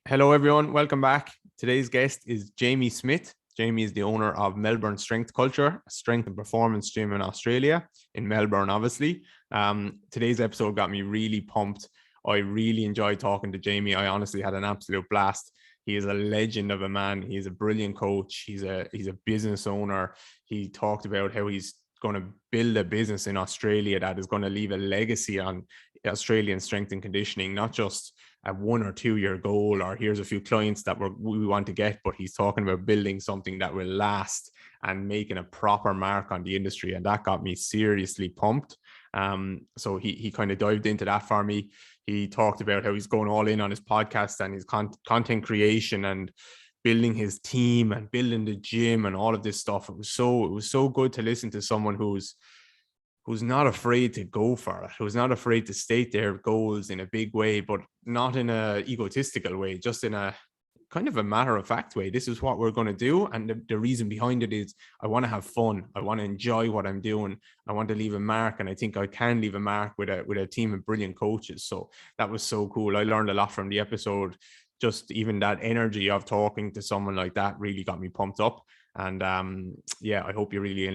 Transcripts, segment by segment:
Hello, everyone. Welcome back. Today's guest is Jamie Smith. Jamie is the owner of Melbourne Strength Culture, a strength and performance gym in Australia, in Melbourne, obviously. Today's episode got me really pumped. I really enjoyed talking to Jamie. I honestly had an absolute blast. He is a legend of a man. He's a brilliant coach. He's a business owner. He talked about how he's going to build a business in Australia that is going to leave a legacy on Australian strength and conditioning, not just a 1 or 2 year goal, or here's a few clients that we want to get, but he's talking about building something that will last and making a proper mark on the industry. And that got me seriously pumped. So he kind of dived into that for me. He talked about how he's going all in on his podcast and his content creation and building his team and building the gym and all of this stuff. It was so good to listen to someone who's not afraid to go for it, who's not afraid to state their goals in a big way, but not in a egotistical way, just in a kind of a matter of fact way. This is what we're going to do. And the reason behind it is I want to have fun. I want to enjoy what I'm doing. I want to leave a mark. And I think I can leave a mark with a team of brilliant coaches. So that was so cool. I learned a lot from the episode. Just even that energy of talking to someone like that really got me pumped up. And I hope you really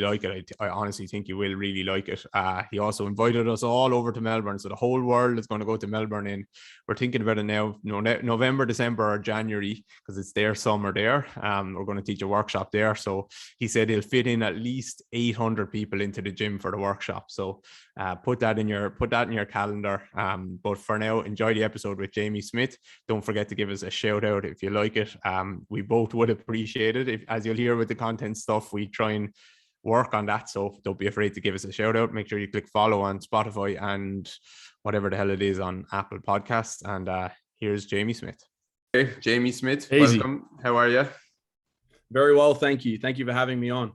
like it. I honestly think you will really like it. He also invited us all over to Melbourne, so the whole world is going to go to Melbourne. We're thinking about it now, November, December, or January, because it's their summer there. We're going to teach a workshop there. So he said he'll fit in at least 800 people into the gym for the workshop. So put that in your calendar. But for now, enjoy the episode with Jamie Smith. Don't forget to give us a shout out if you like it. We both would appreciate it. As you'll hear with the content stuff, we try and work on that. So don't be afraid to give us a shout out. Make sure you click follow on Spotify and whatever the hell it is on Apple Podcasts. And here's Jamie Smith. Hey, Jamie Smith. Easy. Welcome. How are you? Very well, thank you. Thank you for having me on.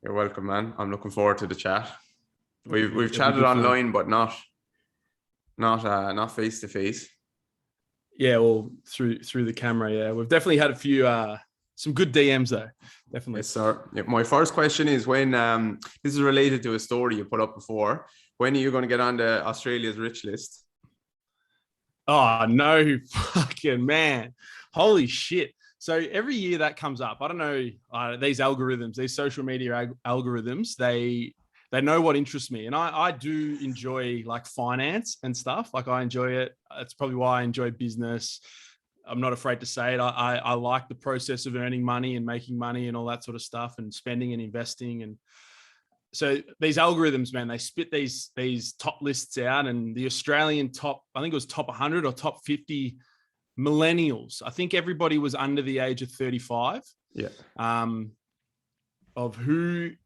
You're welcome, man. I'm looking forward to the chat. We've chatted online, but not face to face. Yeah, well, through the camera. Yeah, we've definitely had a few some good DMs though. Definitely. Yes, sir. My first question is when this is related to a story you put up before. When are you going to get on the Australia's rich list? Oh no, fucking man! Holy shit! So every year that comes up. I don't know these algorithms, these social media algorithms. They know what interests me, and I do enjoy like finance and stuff. Like I enjoy it. It's probably why I enjoy business. I'm not afraid to say it. I like the process of earning money and making money and all that sort of stuff, and spending and investing. And so these algorithms, man, they spit these top lists out, and the Australian top, I think it was top 100 or top 50 millennials. I think everybody was under the age of 35. Yeah. Of who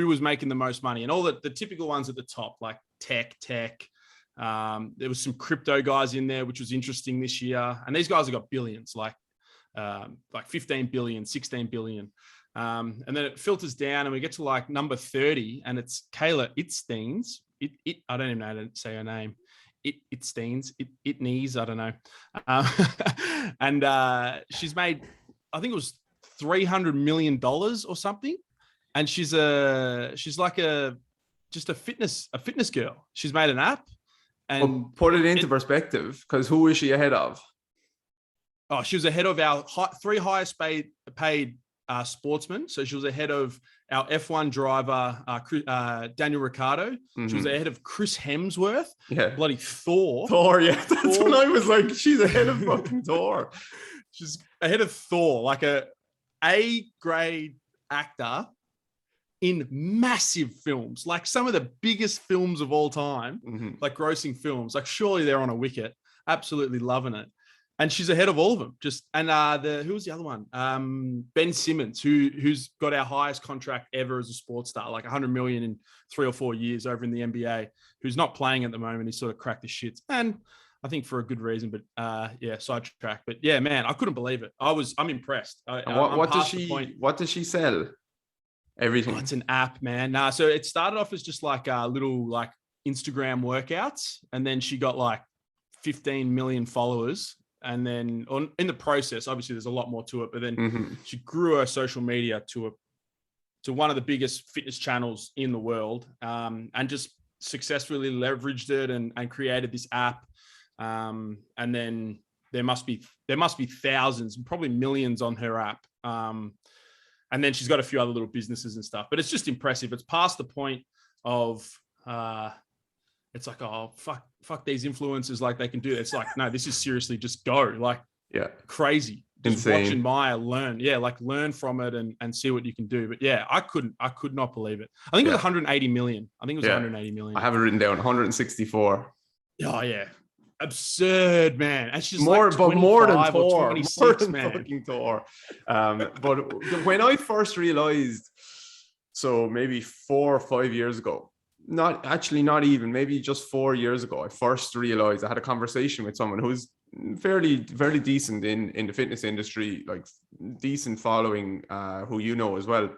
was making the most money, and all the typical ones at the top, like tech. There was some crypto guys in there, which was interesting this year. And these guys have got billions, like 15 billion, 16 billion. And then it filters down and we get to like number 30, and it's Kayla Itsteins. I don't even know how to say her name. Itsteins, I don't know. And she's made, I think it was $300 million or something. And she's like just a fitness girl. She's made an app. And put it into perspective, because who is she ahead of? Oh, she was ahead of our three highest paid sportsmen. So she was ahead of our F1 driver, Daniel Ricciardo. Mm-hmm. She was ahead of Chris Hemsworth. Yeah. Bloody Thor. Yeah. That's when I was like, she's ahead of fucking Thor. She's ahead of Thor, like a grade actor in massive films, like some of the biggest films of all time, like grossing films. Like surely they're on a wicket, absolutely loving it. And she's ahead of all of them. Who was the other one? Ben Simmons, who's got our highest contract ever as a sports star, like 100 million in 3 or 4 years over in the NBA, who's not playing at the moment. He's sort of cracked his shits, and I think for a good reason. But sidetrack. But yeah, man, I couldn't believe it. I'm impressed. What does she sell? Everything. Oh, it's an app, man. So it started off as just like little like Instagram workouts, and then she got like 15 million followers. And then in the process, obviously there's a lot more to it, but then she grew her social media to one of the biggest fitness channels in the world, and just successfully leveraged it and created this app. And then there must be thousands, probably millions on her app. And then she's got a few other little businesses and stuff, but it's just impressive. It's past the point of, it's like, oh, fuck these influencers. Like they can do it. It's like, no, this is seriously just go, like, yeah, crazy. Just insane. Watching Maya learn. Yeah. Like learn from it and see what you can do. But yeah, I could not believe it. I think it was 180 million. I think it was 180 million. I have it written down, 164. Oh yeah. Absurd, man. And she's more like but more than Thor, 26, more than man. fucking Thor. But when I first realized, so maybe 4 or 5 years ago, not even, maybe just 4 years ago, I first realized I had a conversation with someone who's very decent in the fitness industry, like decent following, who you know as well.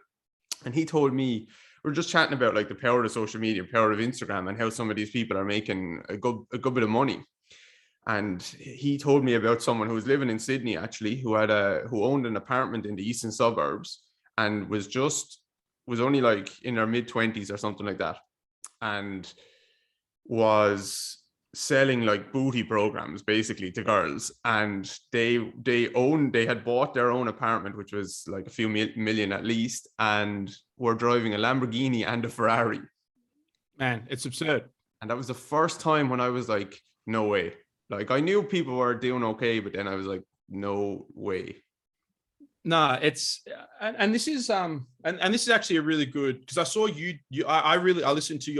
And he told me, we're just chatting about like the power of social media, power of Instagram, and how some of these people are making a good bit of money. And he told me about someone who was living in Sydney, actually, who owned an apartment in the eastern suburbs and was only like in their mid-20s or something like that, and was selling like booty programs basically to girls. And they had bought their own apartment, which was like a few million at least, and were driving a Lamborghini and a Ferrari. Man, it's absurd. And that was the first time when I was like, no way. Like I knew people were doing okay, but then I was like, no way. No, it's and this is and this is actually a really good, because I saw I listened to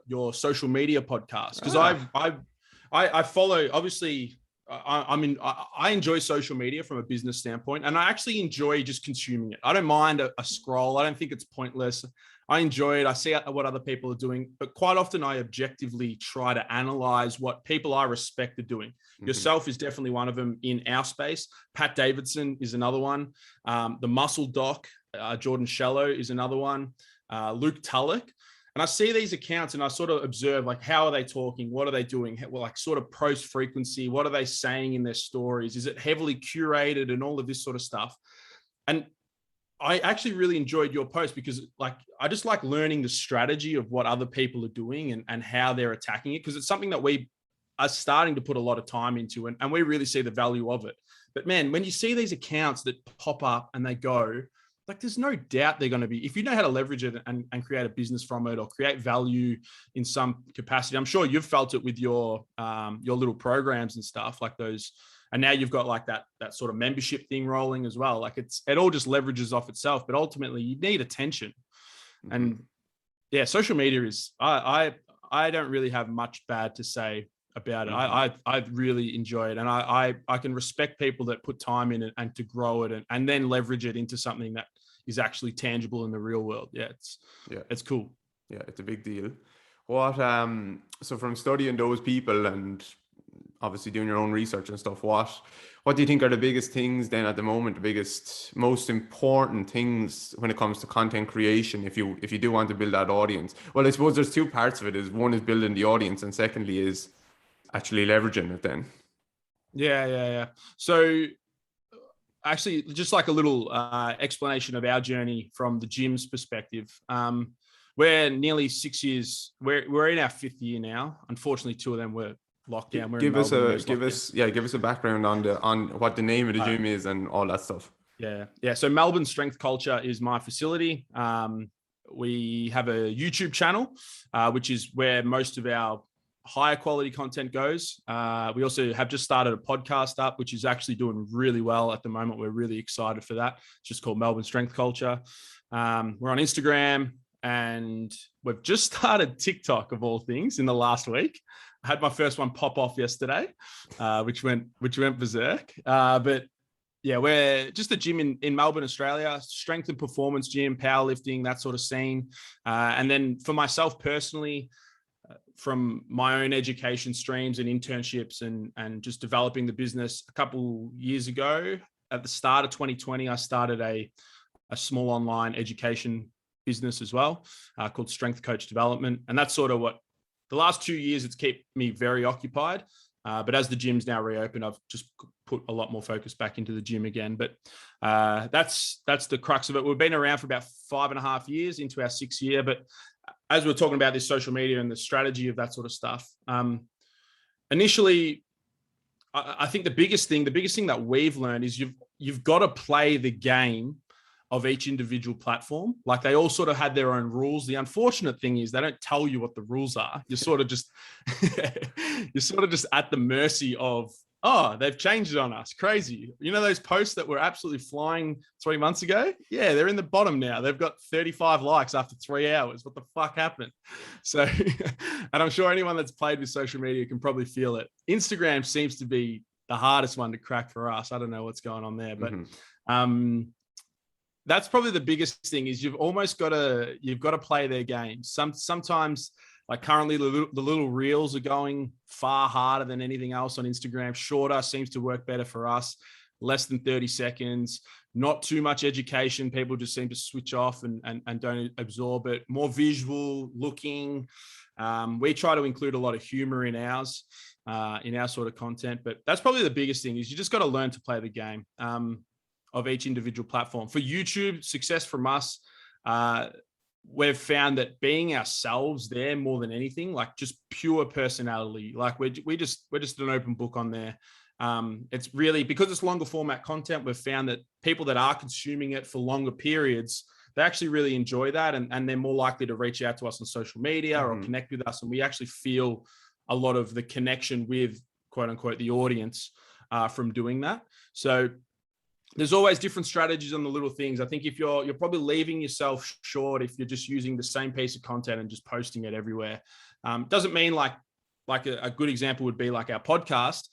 your social media podcast, because I follow, obviously I enjoy social media from a business standpoint, and I actually enjoy just consuming it. I don't mind a scroll. I don't think it's pointless. I enjoy it. I see what other people are doing, but quite often I objectively try to analyze what people I respect are doing. Mm-hmm. Yourself is definitely one of them in our space. Pat Davidson is another one. The Muscle Doc, Jordan Shallow is another one. Luke Tulloch. And I see these accounts and I sort of observe, like, how are they talking? What are they doing? Well, like sort of post frequency. What are they saying in their stories? Is it heavily curated and all of this sort of stuff? And I actually really enjoyed your post, because like, I just like learning the strategy of what other people are doing and how they're attacking it. Because it's something that we are starting to put a lot of time into, and we really see the value of it. But man, when you see these accounts that pop up and they go, like, there's no doubt they're going to be, if you know how to leverage it and create a business from it, or create value in some capacity. I'm sure you've felt it with your little programs and stuff like those. And now you've got like that sort of membership thing rolling as well. Like it all just leverages off itself, but ultimately you need attention. Mm-hmm. And yeah, social media is, I don't really have much bad to say about it. Mm-hmm. I really enjoy it. And I can respect people that put time in it and to grow it and then leverage it into something that is actually tangible in the real world. Yeah, it's cool. Yeah, it's a big deal. So from studying those people and obviously doing your own research and stuff, what do you think are the biggest things then at the moment, the biggest, most important things when it comes to content creation, if you do want to build that audience? Well, I suppose there's two parts of it. Is one is building the audience, and secondly is actually leveraging it then. Yeah. So actually, just like a little explanation of our journey from the gym's perspective. We're nearly 6 years. We're in our 5th year now. Unfortunately, 2 of them were locked down. Give us a background on what the name of the gym is and all that stuff. Yeah. So Melbourne Strength Culture is my facility. We have a YouTube channel, which is where most of our higher quality content goes. We also have just started a podcast up, which is actually doing really well at the moment. We're really excited for that. It's just called Melbourne Strength Culture. We're on Instagram, and we've just started TikTok, of all things, in the last week. I had my first one pop off yesterday, which went berserk. But yeah, we're just a gym in Melbourne, Australia, strength and performance gym, powerlifting, that sort of scene. And then for myself personally, from my own education streams and internships and just developing the business, a couple years ago, at the start of 2020, I started a small online education business as well, called Strength Coach Development. And that's sort of what the last 2 years, it's kept me very occupied. But as the gym's now reopened, I've just put a lot more focus back into the gym again. But that's the crux of it. We've been around for about 5.5 years, into our 6th year. But as we're talking about this social media and the strategy of that sort of stuff, initially I think the biggest thing that we've learned is you've got to play the game of each individual platform. Like they all sort of had their own rules. The unfortunate thing is they don't tell you what the rules are. You're sort of just at the mercy of, oh, they've changed it on us. Crazy. You know, those posts that were absolutely flying 3 months ago? Yeah, they're in the bottom now. They've got 35 likes after 3 hours. What the fuck happened? So, and I'm sure anyone that's played with social media can probably feel it. Instagram seems to be the hardest one to crack for us. I don't know what's going on there, but that's probably the biggest thing is you've got to play their game. Sometimes, like currently the little reels are going far harder than anything else on Instagram. Shorter seems to work better for us. Less than 30 seconds, not too much education. People just seem to switch off and don't absorb it. More visual looking. We try to include a lot of humor in ours, in our sort of content, but that's probably the biggest thing is you just got to learn to play the game of each individual platform. For YouTube, success from us, we've found that being ourselves there more than anything, like just pure personality, like we're just an open book on there. It's really because it's longer format content. We've found that people that are consuming it for longer periods, they actually really enjoy that, and they're more likely to reach out to us on social media or connect with us. And we actually feel a lot of the connection with quote unquote the audience from doing that. So there's always different strategies on the little things. I think if you're probably leaving yourself short if you're just using the same piece of content and just posting it everywhere. Doesn't mean like a good example would be like our podcast.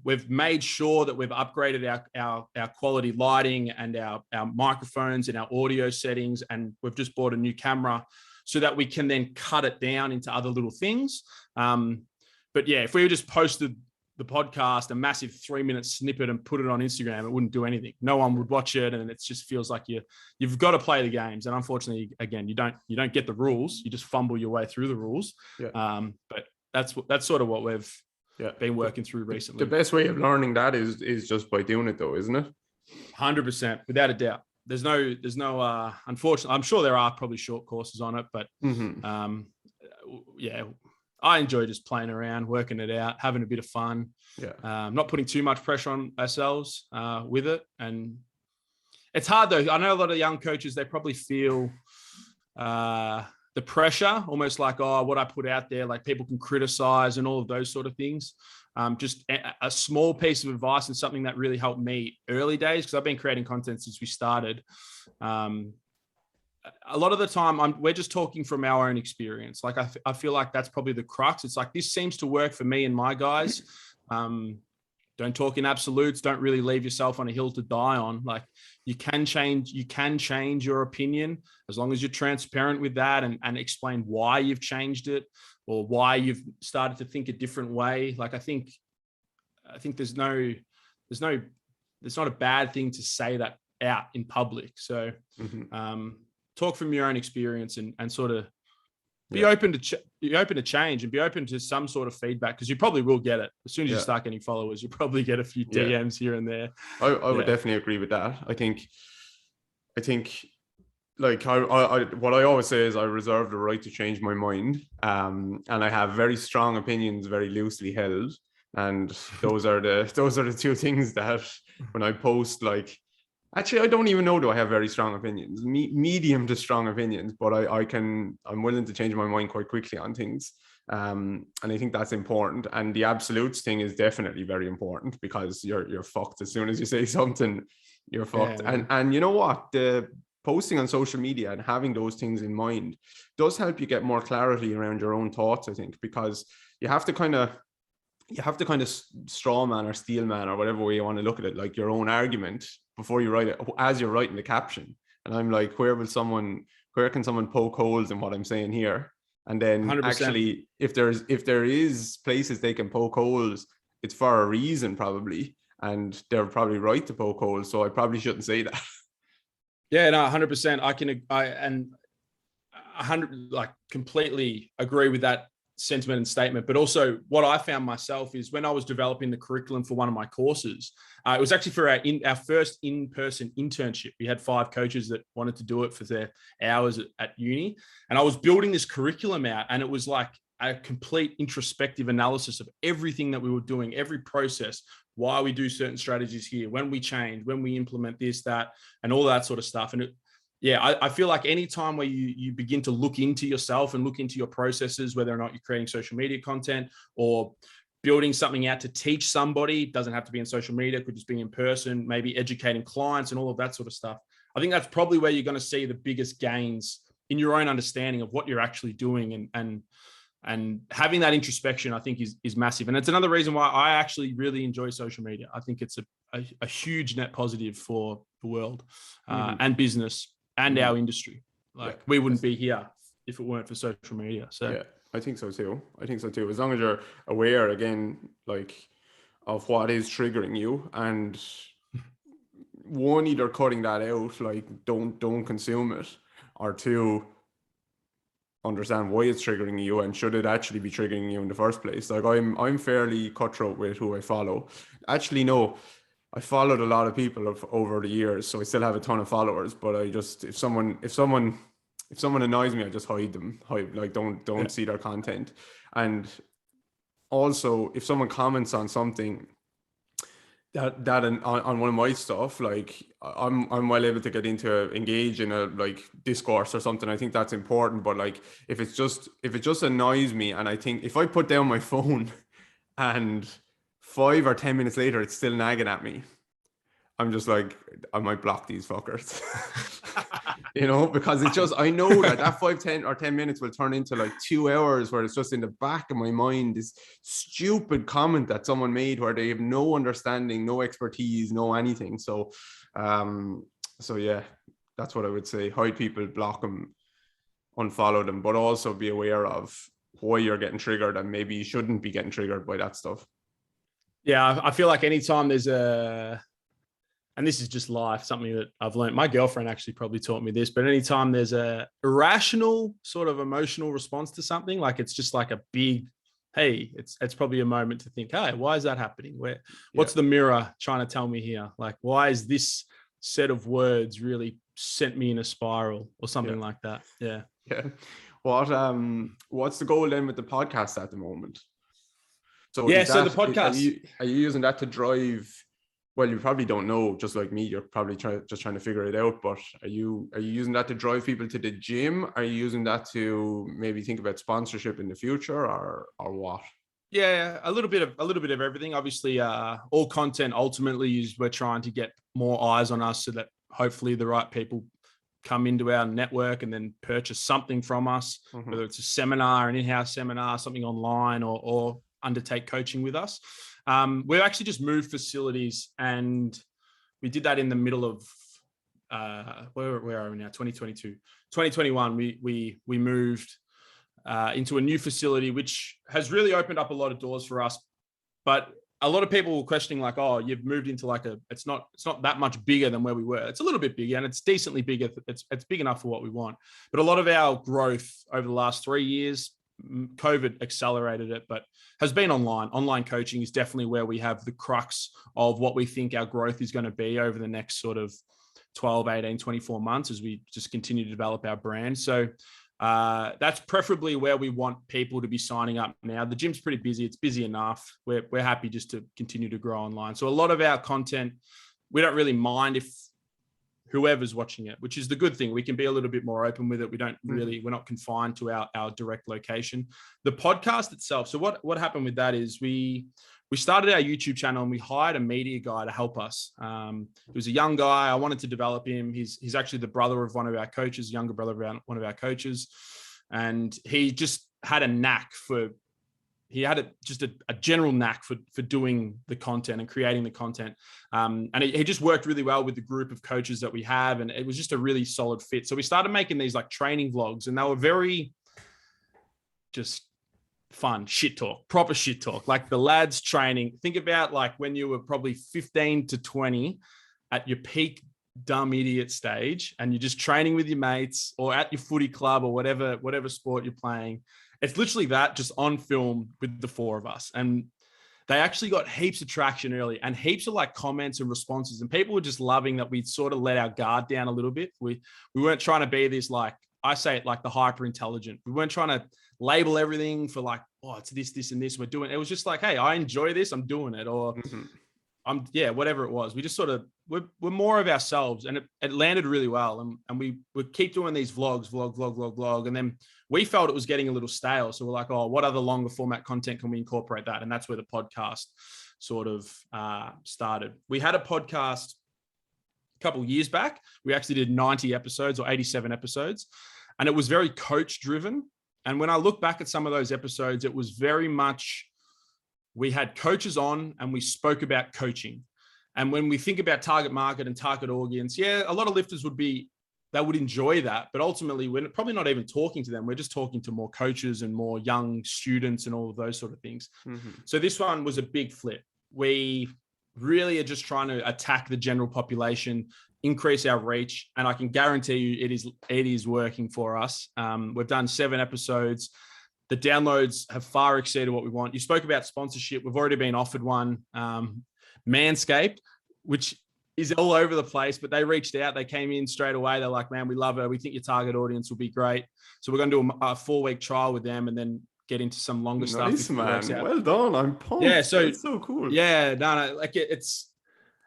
We've made sure that we've upgraded our quality lighting and our microphones and our audio settings, and we've just bought a new camera so that we can then cut it down into other little things. But yeah, if we just posted the podcast, a massive 3-minute snippet and put it on Instagram, it wouldn't do anything. No one would watch it. And it just feels like you've got to play the games. And unfortunately, again, you don't get the rules. You just fumble your way through the rules. Yeah. But that's sort of what we've been working through recently. The best way of learning that is just by doing it though, isn't it? 100%, without a doubt. There's no, unfortunately, I'm sure there are probably short courses on it, but yeah, I enjoy just playing around, working it out, having a bit of fun. Yeah. Not putting too much pressure on ourselves with it. And it's hard though. I know a lot of young coaches, they probably feel the pressure, almost like, oh, what I put out there, like people can criticize and all of those sort of things. Just a small piece of advice and something that really helped me early days, because I've been creating content since we started. A lot of the time we're just talking from our own experience. Like I feel like that's probably the crux. It's like, this seems to work for me and my guys. Don't talk in absolutes. Don't really leave yourself on a hill to die on. Like you can change your opinion as long as you're transparent with that and explain why you've changed it or why you've started to think a different way. Like I think it's not a bad thing to say that out in public. So, talk from your own experience and sort of be open to change and be open to some sort of feedback, because you probably will get it as soon as you start getting followers. You probably get a few DMs here and there. I would definitely agree with that. I think like I what I always say is I reserve the right to change my mind, and I have very strong opinions, very loosely held, and those are the two things that when I post, like, actually, I don't even know, do I have very strong opinions, medium to strong opinions, but I'm willing to change my mind quite quickly on things. And I think that's important. And the absolutes thing is definitely very important, because you're fucked as soon as you say something, you're fucked. Yeah. And you know what? The posting on social media and having those things in mind does help you get more clarity around your own thoughts, I think, because you have to kind of straw man or steel man, or whatever way you want to look at it, like your own argument before you write it, as you're writing the caption. And I'm like, where can someone poke holes in what I'm saying here? And then 100%. Actually, if there is places they can poke holes, it's for a reason probably, and they're probably right to poke holes. So I probably shouldn't say that. Yeah, no, 100%. Completely agree with that sentiment and statement. But also what I found myself is when I was developing the curriculum for one of my courses, it was actually for our first in-person internship. We had 5 coaches that wanted to do it for their hours at uni. And I was building this curriculum out, and it was like a complete introspective analysis of everything that we were doing, every process, why we do certain strategies here, when we change, when we implement this, that, and all that sort of stuff. And I feel like any time where you begin to look into yourself and look into your processes, whether or not you're creating social media content or building something out to teach somebody, it doesn't have to be in social media, it could just be in person, maybe educating clients and all of that sort of stuff. I think that's probably where you're going to see the biggest gains in your own understanding of what you're actually doing, and having that introspection, I think is massive. And it's another reason why I actually really enjoy social media. I think it's a huge net positive for the world and business and our industry. Like we wouldn't be here if it weren't for social media. So yeah, I think so too. As long as you're aware again, like, of what is triggering you, and one, either cutting that out, like don't consume it, or two, understand why it's triggering you and should it actually be triggering you in the first place. Like I'm fairly cutthroat with who I follow. Actually, no, I followed a lot of people over the years, so I still have a ton of followers. But I just, if someone annoys me, I just hide them. Like don't see their content. And also, if someone comments on something that on one of my stuff, like I'm well able to engage in a like discourse or something. I think that's important. But like if it just annoys me, and I think if I put down my phone and 5 or 10 minutes later it's still nagging at me, I'm just like, I might block these fuckers. Because it's just, I know that 5, 10 or 10 minutes will turn into like 2 hours where it's just in the back of my mind, this stupid comment that someone made where they have no understanding, no expertise, no anything. So yeah, that's what I would say. Hide people, block them, unfollow them, but also be aware of why you're getting triggered, and maybe you shouldn't be getting triggered by that stuff. Yeah, I feel like anytime there's and this is just life, something that I've learned. My girlfriend actually probably taught me this, but anytime there's a irrational sort of emotional response to something, like it's just like a big, hey, it's probably a moment to think, hey, why is that happening? What's the mirror trying to tell me here? Like, why is this set of words really sent me in a spiral or something like that? Yeah. Yeah. What's the goal then with the podcast at the moment? So so the podcast, are you using that to drive? Well, you probably don't know, just like me, you're probably trying to figure it out, but are you using that to drive people to the gym? Are you using that to maybe think about sponsorship in the future, or what? Yeah, a little bit of everything. Obviously, all content ultimately is we're trying to get more eyes on us so that hopefully the right people come into our network and then purchase something from us, whether it's a seminar, an in-house seminar, something online, or undertake coaching with us. We've actually just moved facilities, and we did that in the middle of where are we now? 2022, 2021. We moved into a new facility, which has really opened up a lot of doors for us. But a lot of people were questioning, like, oh, you've moved into like it's not that much bigger than where we were. It's a little bit bigger, and it's decently bigger. It's big enough for what we want. But a lot of our growth over the last 3 years, COVID accelerated it, but has been online. Online coaching is definitely where we have the crux of what we think our growth is going to be over the next sort of 12, 18, 24 months as we just continue to develop our brand. So that's preferably where we want people to be signing up now. The gym's pretty busy. It's busy enough. We're happy just to continue to grow online. So a lot of our content, we don't really mind if whoever's watching it, which is the good thing. We can be a little bit more open with it. We're not confined to our direct location. The podcast itself. So what happened with that is we started our YouTube channel and we hired a media guy to help us. He was a young guy. I wanted to develop him. He's actually the brother of one of our coaches, younger brother of one of our coaches. And he just had a knack for, just a general knack for doing the content and creating the content. And he just worked really well with the group of coaches that we have. And it was just a really solid fit. So we started making these like training vlogs, and they were very just fun, proper shit talk. Like the lads training. Think about like when you were probably 15 to 20 at your peak dumb idiot stage, and you're just training with your mates or at your footy club or whatever sport you're playing. It's literally that, just on film with the 4 of us. And they actually got heaps of traction early and heaps of like comments and responses. And people were just loving that we'd sort of let our guard down a little bit. We weren't trying to be this, like, I say it like the hyper intelligent. We weren't trying to label everything for like, oh, it's this and this we're doing. It was just like, hey, I enjoy this, I'm doing it, or whatever it was. We just sort of we're more of ourselves, and it landed really well. And we would keep doing these vlog, and then we felt it was getting a little stale. So we're like, oh, what other longer format content can we incorporate that? And that's where the podcast sort of started. We had a podcast a couple of years back. We actually did 90 episodes or 87 episodes, and it was very coach driven. And when I look back at some of those episodes, it was very much, we had coaches on and we spoke about coaching. And when we think about target market and target audience, yeah, a lot of lifters would enjoy that. But ultimately, we're probably not even talking to them. We're just talking to more coaches and more young students and all of those sort of things. So this one was a big flip. We really are just trying to attack the general population, increase our reach. And I can guarantee you it is working for us. We've done 7 episodes. The downloads have far exceeded what we want. You spoke about sponsorship. We've already been offered one. Manscaped, which is all over the place, but they reached out. They came in straight away. They're like, man, we love it. We think your target audience will be great. So we're going to do a 4-week trial with them and then get into some longer stuff. Nice, man. Well done. I'm pumped. Yeah, so it's so cool. Yeah, no, like it's,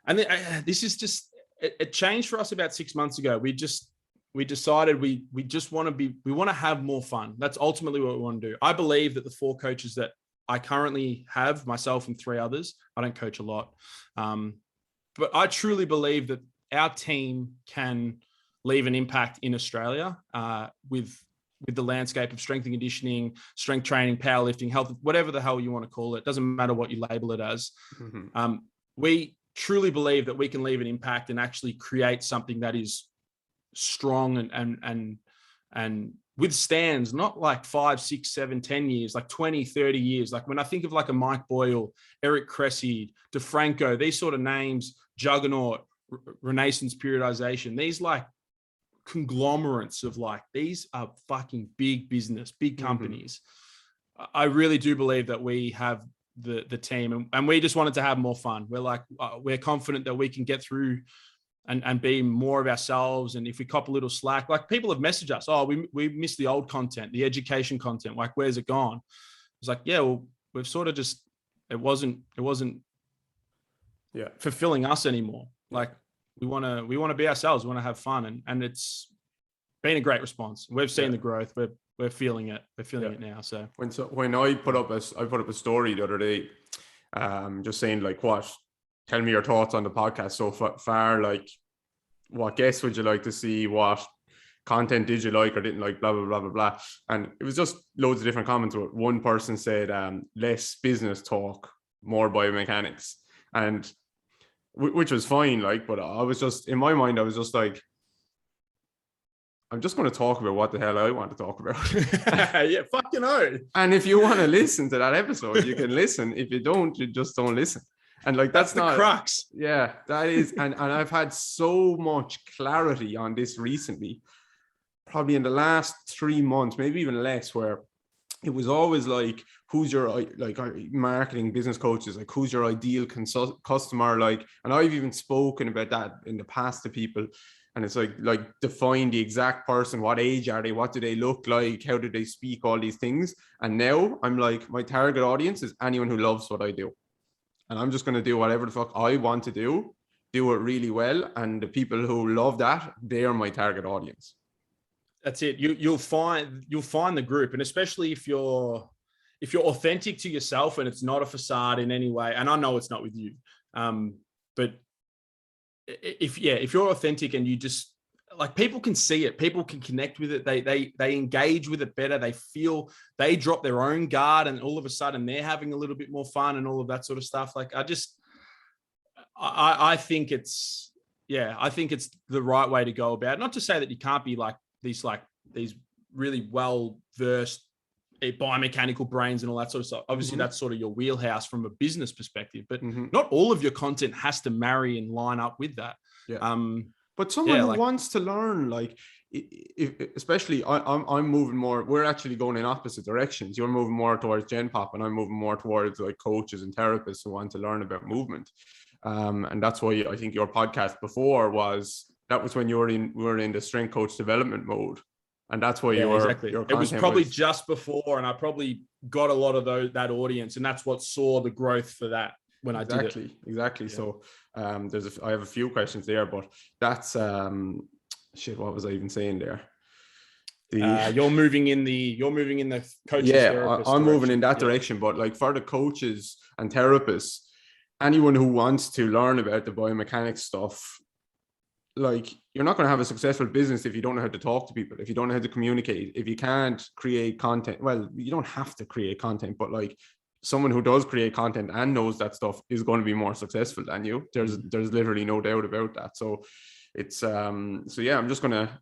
and this is just, it changed for us about 6 months ago. We decided we just want to have more fun. That's ultimately what we want to do. I believe that the 4 coaches that I currently have, myself and 3 others, I don't coach a lot, but I truly believe that our team can leave an impact in Australia with the landscape of strength and conditioning, strength training, powerlifting, health, whatever the hell you want to call it. Doesn't matter what you label it as. We truly believe that we can leave an impact and actually create something that is strong and withstands not like 5, 6, 7, 10 years, like 20, 30 years. Like when I think of like a Mike Boyle, Eric Cressy, DeFranco, these sort of names, Juggernaut, Renaissance periodization, these like conglomerates of like, these are fucking big business, big companies. I really do believe that we have the team, and we just wanted to have more fun. We're like, we're confident that we can get through and be more of ourselves. And if we cop a little slack, like people have messaged us, oh, we missed the old content, the education content. Like, where's it gone? It's like, yeah, well, we've sort of just, it wasn't fulfilling us anymore. Like we want to be ourselves. We want to have fun. And it's been a great response. We've seen the growth. We're feeling it. We're feeling it now. So when I put up a story the other day, just saying like, tell me your thoughts on the podcast so far. Like, what guests would you like to see? What content did you like or didn't like? Blah, blah, blah, blah, blah. And it was just loads of different comments. One person said, less business talk, more biomechanics. And which was fine. Like, but I was just, in my mind, I was just like, I'm just going to talk about what the hell I want to talk about. Yeah, fucking know. And if you want to listen to that episode, you can listen. If you don't, you just don't listen. And like, that's the crux. Yeah, that is. And I've had so much clarity on this recently, probably in the last 3 months, maybe even less, where it was always like, who's your, like, marketing business coaches, like, who's your ideal customer? Like, and I've even spoken about that in the past to people. And it's like define the exact person. What age are they? What do they look like? How do they speak? All these things. And now I'm like, my target audience is anyone who loves what I do. And I'm just going to do whatever the fuck I want to do it really well. And the people who love that, they are my target audience. That's it. You'll find the group. And especially if you're authentic to yourself and it's not a facade in any way. And I know it's not with you. But if you're authentic and you just, like, people can see it, people can connect with it, they engage with it better, they drop their own guard, and all of a sudden they're having a little bit more fun and all of that sort of stuff. Like, I think it's the right way to go about it. Not to say that you can't be like these really well versed biomechanical brains and all that sort of stuff. Obviously, that's sort of your wheelhouse from a business perspective, but not all of your content has to marry and line up with that. But someone who wants to learn, like, especially I'm moving more, we're actually going in opposite directions. You're moving more towards Gen Pop and I'm moving more towards like coaches and therapists who want to learn about movement. And that's why I think your podcast before was when we were in the strength coach development mode. And that's why exactly. your It was content probably just before, and I probably got a lot of that audience, and that's what saw the growth for that when I did it. Exactly. Yeah. So I have a few questions there, but that's what was I even saying there? You're moving in the coaches. I'm moving in that direction. But like for the coaches and therapists, anyone who wants to learn about the biomechanics stuff, like you're not going to have a successful business if you don't know how to talk to people, if you don't know how to communicate, if you can't create content. Well, you don't have to create content, but like someone who does create content and knows that stuff is going to be more successful than you. There's literally no doubt about that. So it's I'm just gonna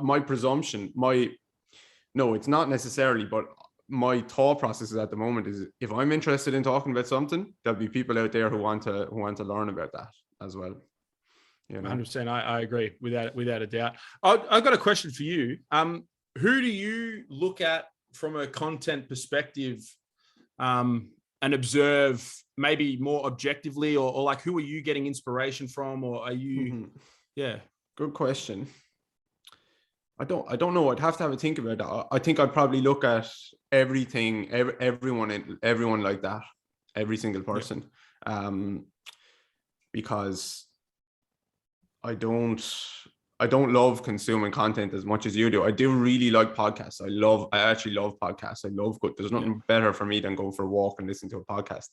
my presumption, no, it's not necessarily, but my thought process at the moment is if I'm interested in talking about something, there'll be people out there who want to learn about that as well. 100%. I agree without a doubt. I've got a question for you. Who do you look at from a content perspective and observe maybe more objectively, or like who are you getting inspiration from, or are you Good question. I don't know. I'd have to have a think about that. I think I'd probably look at everything, everyone like that, every single person, because I don't love consuming content as much as you do. I do really like podcasts. I actually love podcasts. I love good. There's nothing better for me than going for a walk and listen to a podcast.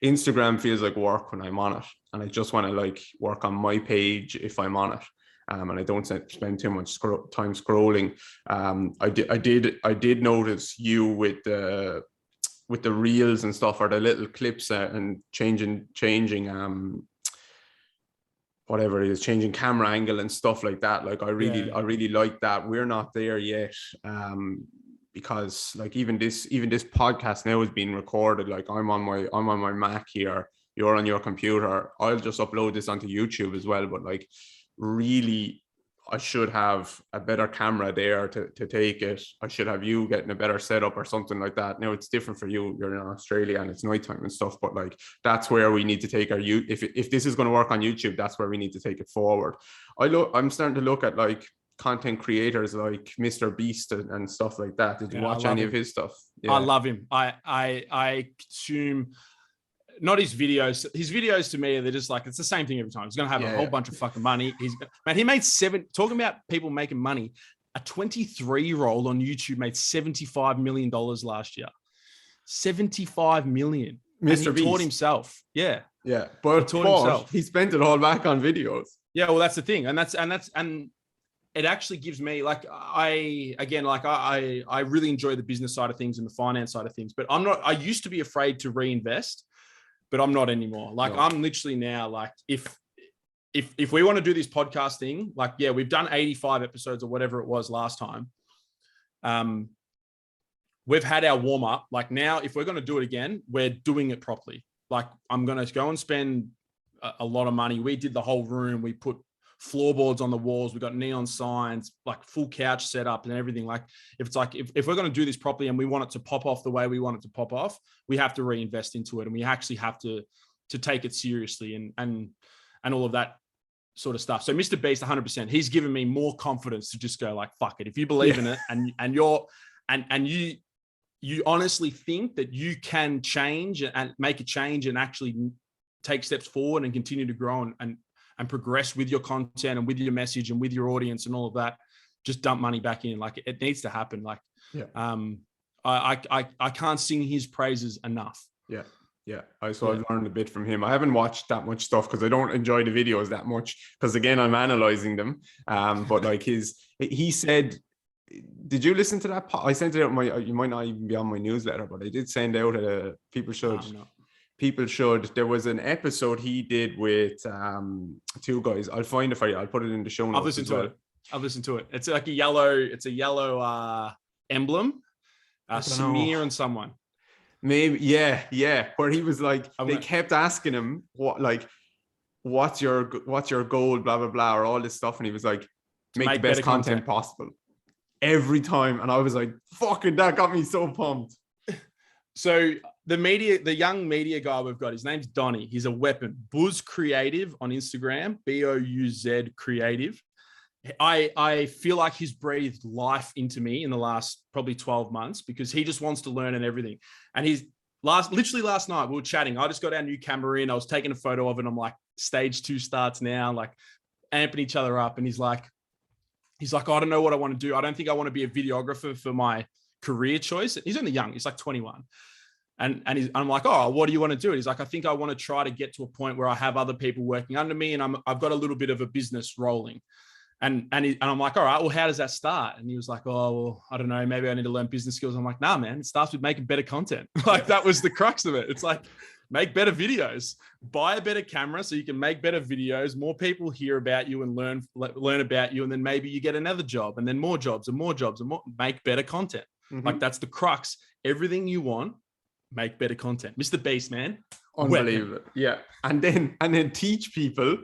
Instagram feels like work when I'm on it, and I just want to like work on my page if I'm on it. And I don't spend too much time scrolling. I did notice you with the reels and stuff, or the little clips and changing whatever it is, changing camera angle and stuff like that. Like I really like that. We're not there yet, because like even this podcast now is being recorded. Like I'm on my Mac here, you're on your computer. I'll just upload this onto YouTube as well. But like really, I should have a better camera there to take it. I should have you getting a better setup or something like that. Now it's different for you. You're in Australia and it's nighttime and stuff, but like that's where we need to take our if this is going to work on YouTube, that's where we need to take it forward. I'm starting to look at like content creators like Mr. Beast and stuff like that. Did you watch any of his stuff? I love him. I consume not his videos. His videos to me, they're just like, it's the same thing every time. He's going to have a whole bunch of fucking money. He made talking about people making money. A 23-year-old on YouTube made $75 million last year. 75 million. Mr. Beast taught himself. Yeah. Yeah. But he spent it all back on videos. Yeah. Well, that's the thing. And it actually gives me like, I really enjoy the business side of things and the finance side of things, but I used to be afraid to reinvest, but I'm not anymore. Like I'm literally now like, if we want to do this podcast thing, like, we've done 85 episodes or whatever it was last time. We've had our warm up. Like now, if we're going to do it again, we're doing it properly. Like I'm going to go and spend a lot of money. We did the whole room. We put floorboards on the walls. We got neon signs, like full couch setup and everything. Like if we're going to do this properly and we want it to pop off the way we want it to pop off, we have to reinvest into it. And we actually have to take it seriously and all of that sort of stuff. So Mr. Beast, 100%, he's given me more confidence to just go like, fuck it. If you believe in it and you honestly think that you can change and make a change and actually take steps forward and continue to grow and progress with your content and with your message and with your audience and all of that, just dump money back in. Like it needs to happen. Like, I can't sing his praises enough. Yeah. I've learned a bit from him. I haven't watched that much stuff because I don't enjoy the videos that much because again, I'm analyzing them. But like he said, did you listen to that? I sent it out you might not even be on my newsletter, but I did send out people should. There was an episode he did with two guys. I'll find it for you. I'll put it in the show notes. I've listened to it. It's like a yellow emblem, smear on someone. Maybe, yeah. Where he was like, they kept asking him what's your goal, blah blah blah, or all this stuff, and he was like, make the best content possible every time. And I was like, fucking, that got me so pumped. So the young media guy we've got, his name's Donnie. He's a weapon. Buzz Creative on Instagram, Bouz Creative. I feel like he's breathed life into me in the last probably 12 months because he just wants to learn and everything. And literally last night we were chatting. I just got our new camera in. I was taking a photo of it. I'm like, stage 2 starts now, like amping each other up. And he's like, I don't know what I want to do. I don't think I want to be a videographer for my career choice. He's only young. He's like 21. And I'm like, oh, what do you want to do? And he's like, I think I want to try to get to a point where I have other people working under me and I've got a little bit of a business rolling. And I'm like, all right, well, how does that start? And he was like, oh, well, I don't know. Maybe I need to learn business skills. I'm like, nah, man, it starts with making better content. Like that was the crux of it. It's like, make better videos, buy a better camera so you can make better videos. More people hear about you and learn about you. And then maybe you get another job and then more jobs and more jobs and more, make better content. Mm-hmm. Like that's the crux. Everything you want, make better content. Mr. Beast, man. Unbelievable. Yeah. And then teach people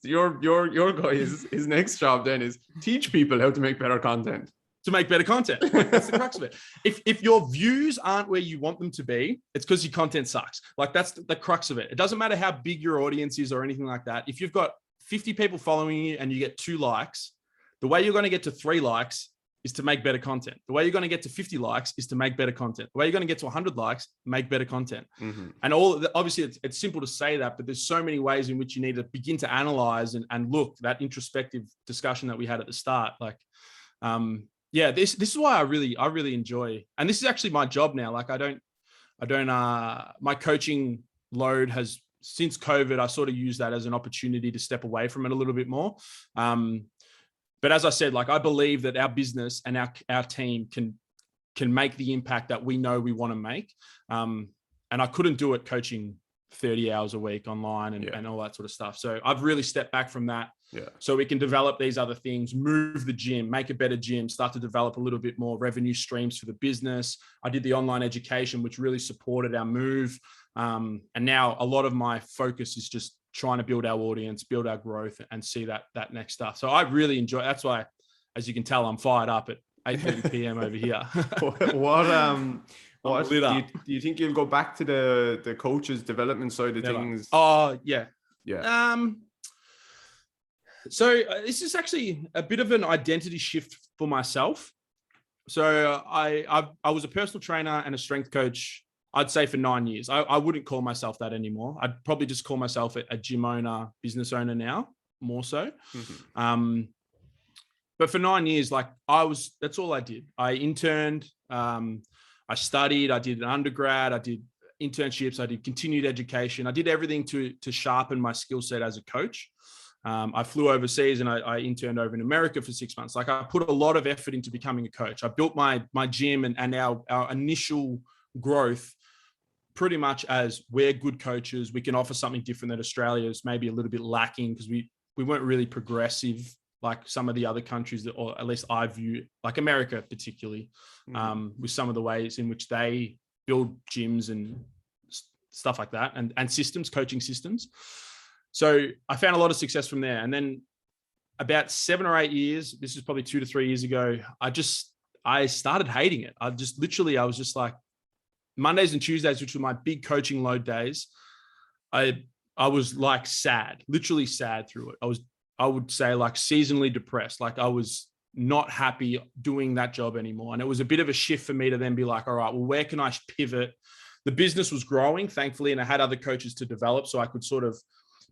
your guy, his next job then is teach people how to make better content. To make better content. Like, that's the crux of it. If your views aren't where you want them to be, it's because your content sucks. Like that's the crux of it. It doesn't matter how big your audience is or anything like that. If you've got 50 people following you and you get 2 likes, the way you're going to get to 3 likes is to make better content. The way you're going to get to 50 likes is to make better content. The way you're going to get to 100 likes, make better content. Mm-hmm. And obviously it's simple to say that, but there's so many ways in which you need to begin to analyze and look, that introspective discussion that we had at the start. Like, yeah, this is why I really enjoy, and this is actually my job now. Like my coaching load has, since COVID, I sort of use that as an opportunity to step away from it a little bit more. But as I said, like I believe that our business and our team can make the impact that we know we want to make. And I couldn't do it coaching 30 hours a week online and all that sort of stuff. So I've really stepped back from that. Yeah. So we can develop these other things, move the gym, make a better gym, start to develop a little bit more revenue streams for the business. I did the online education, which really supported our move. And now a lot of my focus is just trying to build our audience, build our growth, and see that next stuff. So I really enjoy. That's why, as you can tell, I'm fired up at 8:30 p.m. over here. What do you think you'll go back to the coaches development side of things? Oh yeah. So this is actually a bit of an identity shift for myself. So I was a personal trainer and a strength coach, I'd say, for 9 years. I wouldn't call myself that anymore. I'd probably just call myself a gym owner, business owner now, more so. Mm-hmm. But for 9 years, like that's all I did. I interned, I studied, I did an undergrad, I did internships, I did continued education. I did everything to sharpen my skill set as a coach. I flew overseas and I interned over in America for 6 months. Like I put a lot of effort into becoming a coach. I built my gym and our initial growth pretty much as we're good coaches. We can offer something different that Australia is maybe a little bit lacking because we weren't really progressive like some of the other countries that, or at least I view, like America particularly, with some of the ways in which they build gyms and stuff like that and systems, coaching systems. So I found a lot of success from there. And then about 7 or 8 years, this is probably 2 to 3 years ago, I started hating it. I was just like, Mondays and Tuesdays, which were my big coaching load days, I was like sad, literally sad through it. I would say like seasonally depressed. Like I was not happy doing that job anymore. And it was a bit of a shift for me to then be like, all right, well, where can I pivot? The business was growing, thankfully, and I had other coaches to develop, so I could sort of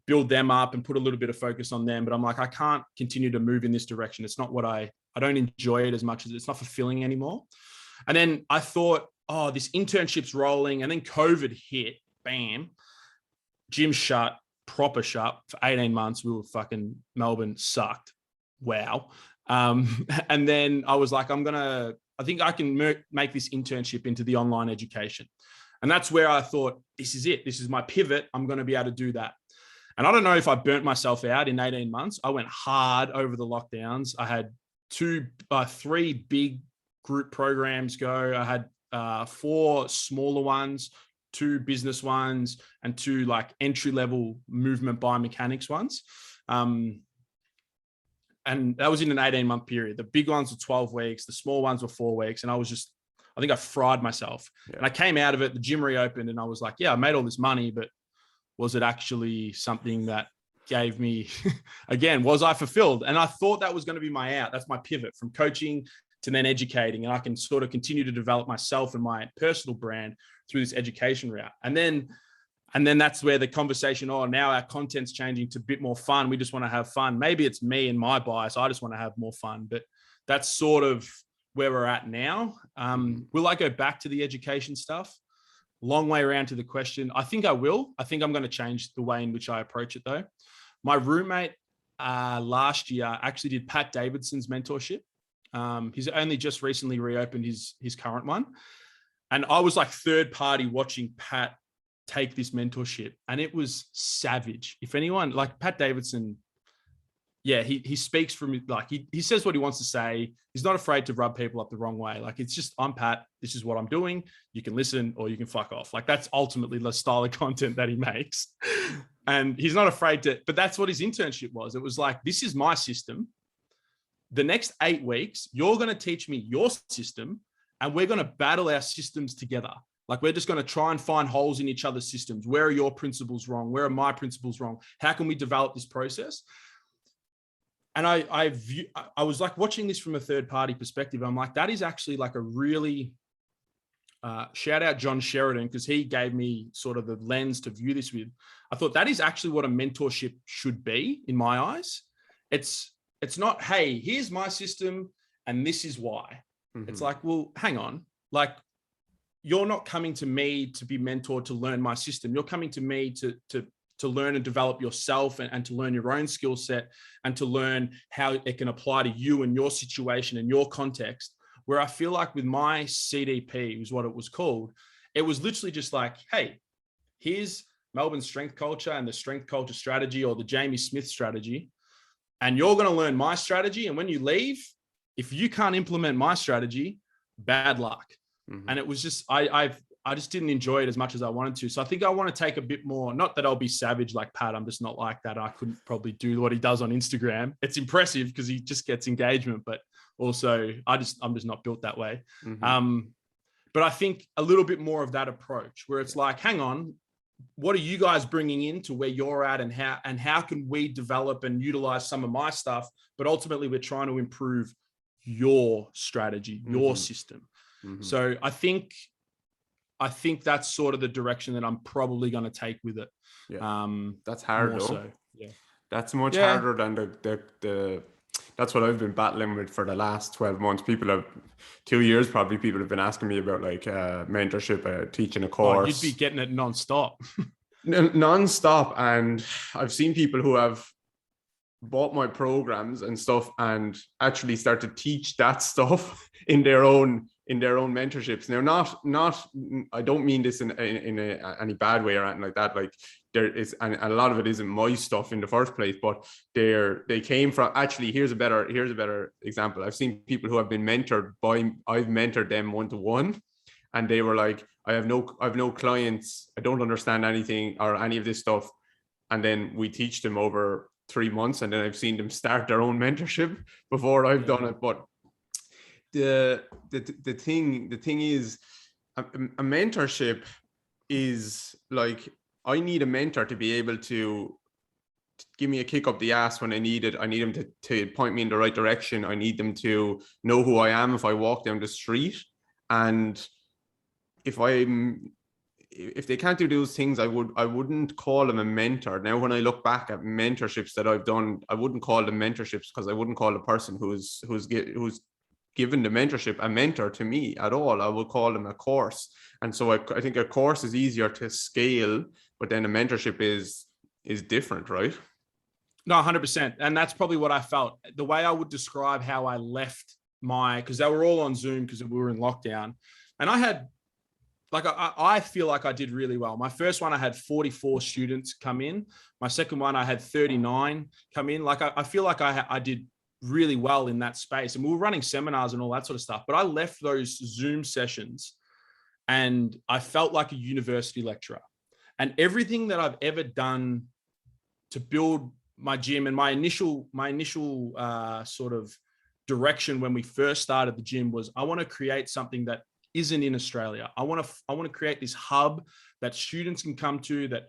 build them up and put a little bit of focus on them. But I'm like, I can't continue to move in this direction. It's not what I don't enjoy it as much as it's not fulfilling anymore. And then I thought, oh, this internship's rolling. And then COVID hit, bam, gym shut, proper shut for 18 months. Fucking Melbourne sucked. Wow. And then I was like, I think I can make this internship into the online education. And that's where I thought, this is it. This is my pivot. I'm going to be able to do that. And I don't know if I burnt myself out in 18 months. I went hard over the lockdowns. I had 3 big group programs go. I had 4 smaller ones, 2 business ones, and 2 like entry-level movement biomechanics ones. And that was in an 18-month period. The big ones were 12 weeks. The small ones were 4 weeks. And I think I fried myself. Yeah. And I came out of it, the gym reopened, and I was like, yeah, I made all this money, but was it actually something that gave me, again, was I fulfilled? And I thought that was going to be my out. That's my pivot from coaching to then educating. And I can sort of continue to develop myself and my personal brand through this education route. And then that's where the conversation, oh, now our content's changing to a bit more fun. We just want to have fun. Maybe it's me and my bias. I just want to have more fun. But that's sort of where we're at now. Will I go back to the education stuff? Long way around to the question. I think I will. I think I'm going to change the way in which I approach it, though. My roommate last year actually did Pat Davidson's mentorship. He's only just recently reopened his current one. And I was like third party watching Pat take this mentorship, and it was savage. If anyone, like Pat Davidson, yeah, he speaks from, like, he says what he wants to say. He's not afraid to rub people up the wrong way. Like, it's just, I'm Pat, this is what I'm doing. You can listen or you can fuck off. Like, that's ultimately the style of content that he makes. And he's not afraid to, but that's what his internship was. It was like, this is my system. The next 8 weeks, you're going to teach me your system, and we're going to battle our systems together. Like, we're just going to try and find holes in each other's systems. Where are your principles wrong? Where are my principles wrong? How can we develop this process? And I was like watching this from a third party perspective. I'm like, that is actually like a really, shout out John Sheridan, because he gave me sort of the lens to view this with. I thought that is actually what a mentorship should be in my eyes. It's not, hey, here's my system and this is why. Mm-hmm. It's like, well, hang on. Like, you're not coming to me to be mentored to learn my system. You're coming to me to learn and develop yourself, and to learn your own skill set, and to learn how it can apply to you and your situation and your context. Where I feel like with my CDP, was what it was called, it was literally just like, hey, here's Melbourne Strength Culture and the Strength Culture strategy, or the Jamie Smith strategy, and you're going to learn my strategy. And when you leave, if you can't implement my strategy, bad luck. Mm-hmm. And it was just, I just didn't enjoy it as much as I wanted to. So I think I want to take a bit more, not that I'll be savage like Pat. I'm just not like that. I couldn't probably do what he does on Instagram. It's impressive because he just gets engagement, but also I'm just not built that way. Mm-hmm. But I think a little bit more of that approach where it's like, hang on, what are you guys bringing in to where you're at, and how can we develop and utilize some of my stuff? But ultimately we're trying to improve your strategy, your mm-hmm. system. Mm-hmm. So I think that's sort of the direction that I'm probably going to take with it. Yeah. That's hard though. So, yeah. That's much harder than the that's what I've been battling with for the last 12 months. 2 years probably, people have been asking me about like mentorship, teaching a course. Oh, you'd be getting it nonstop. Nonstop. And I've seen people who have bought my programs and stuff and actually start to teach that stuff in their own mentorships. Now, not I don't mean this in any bad way or anything like that. Like, there is, and a lot of it isn't my stuff in the first place, but they came from, actually, here's a better example. I've seen people who have been mentored by, I've mentored them one-to-one, and they were like, I've no clients, I don't understand anything or any of this stuff. And then we teach them over 3 months, and then I've seen them start their own mentorship before I've done it. But the thing is, a mentorship is like, I need a mentor to be able to give me a kick up the ass when I need it. I need them to point me in the right direction. I need them to know who I am if I walk down the street. And if they can't do those things, I wouldn't call them a mentor. Now, when I look back at mentorships that I've done, I wouldn't call them mentorships, because I wouldn't call the person who's given the mentorship a mentor to me at all. I will call them a course. And so I think a course is easier to scale, but then a mentorship is different, right? No, 100%. And that's probably what I felt. The way I would describe how I left because they were all on Zoom because we were in lockdown. And I had, like, I feel like I did really well. My first one, I had 44 students come in. My second one, I had 39 come in. Like, I feel like I did really well in that space. And we were running seminars and all that sort of stuff. But I left those Zoom sessions and I felt like a university lecturer. And everything that I've ever done to build my gym, and my initial sort of direction when we first started the gym was, I want to create something that isn't in Australia. I want to create this hub that students can come to, that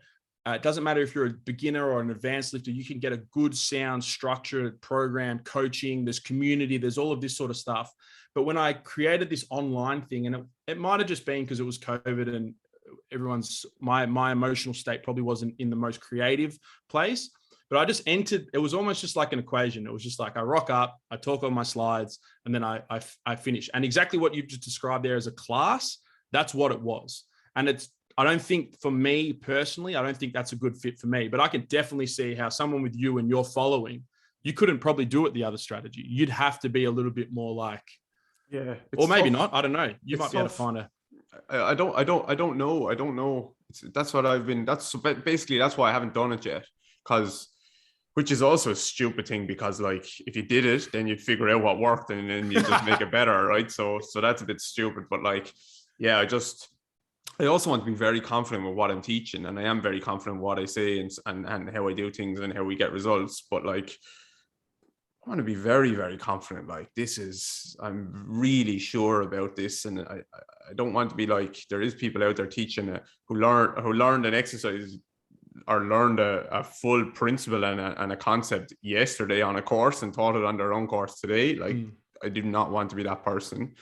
It doesn't matter if you're a beginner or an advanced lifter, you can get a good, sound, structured program, coaching, there's community, there's all of this sort of stuff. But when I created this online thing, and it might have just been because it was COVID and my emotional state probably wasn't in the most creative place, but I just entered, it was almost just like an equation. It was just like, I rock up, I talk on my slides, and then I finish. And exactly what you've just described there as a class, that's what it was. And I don't think, for me personally, I don't think that's a good fit for me, but I can definitely see how someone with you and your following, you couldn't probably do it the other strategy. You'd have to be a little bit more like, yeah, or maybe not. I don't know. You might be able to find I don't know. That's what I've been. That's basically that's why I haven't done it yet. Which is also a stupid thing, because like if you did it, then you'd figure out what worked and then you just make it better, right? So that's a bit stupid. But like, yeah, I also want to be very confident with what I'm teaching, and I am very confident with what I say and how I do things and how we get results. But like, I want to be very, very confident. Like, I'm really sure about this, and I don't want to be like, there is people out there teaching who learned an exercise or learned a full principle and a concept yesterday on a course and taught it on their own course today. Like, I do not want to be that person.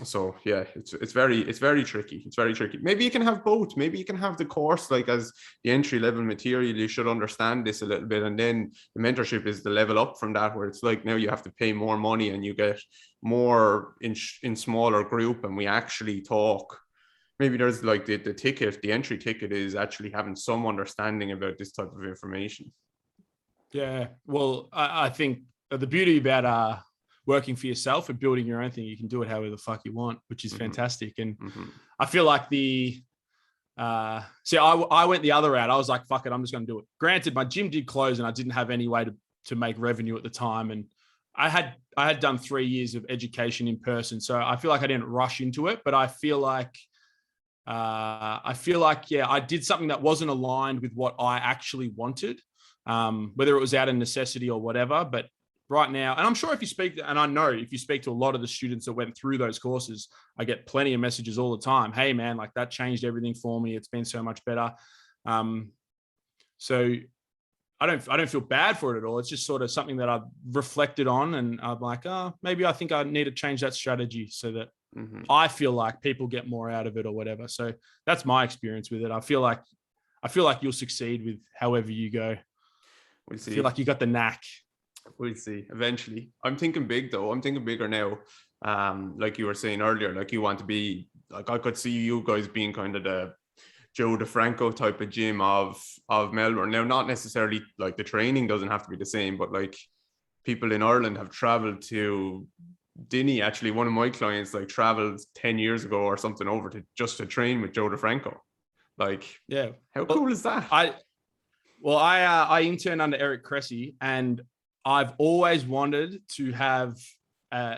So yeah, it's very tricky. It's very tricky. Maybe you can have both. Maybe you can have the course like as the entry level material. You should understand this a little bit, and then the mentorship is the level up from that, where it's like now you have to pay more money and you get more in smaller group, and we actually talk. Maybe there's like the entry ticket is actually having some understanding about this type of information. Yeah, well, I think the beauty about working for yourself and building your own thing, you can do it however the fuck you want, which is fantastic. And I feel like I went the other route. I was like, fuck it, I'm just going to do it. Granted, my gym did close and I didn't have any way to make revenue at the time. And I had done 3 years of education in person. So I feel like I didn't rush into it, but I feel like, yeah, I did something that wasn't aligned with what I actually wanted, whether it was out of necessity or whatever. But right now, and I'm sure if you speak to a lot of the students that went through those courses, I get plenty of messages all the time. Hey man, like that changed everything for me. It's been so much better. So I don't feel bad for it at all. It's just sort of something that I've reflected on, and I'm like, maybe I think I need to change that strategy so that I feel like people get more out of it or whatever. So that's my experience with it. I feel like you'll succeed with however you go. We'll see. I feel like you got the knack. We'll see eventually. I'm thinking big though. I'm thinking bigger now. Like you were saying earlier, like you want to be like, I could see you guys being kind of the Joe DeFranco type of gym of Melbourne. Now, not necessarily like the training doesn't have to be the same, but like people in Ireland have traveled to Dinny. Actually, one of my clients like traveled 10 years ago or something over to train with Joe DeFranco. Like, yeah, how cool is that? I interned under Eric Cressy, and I've always wanted to have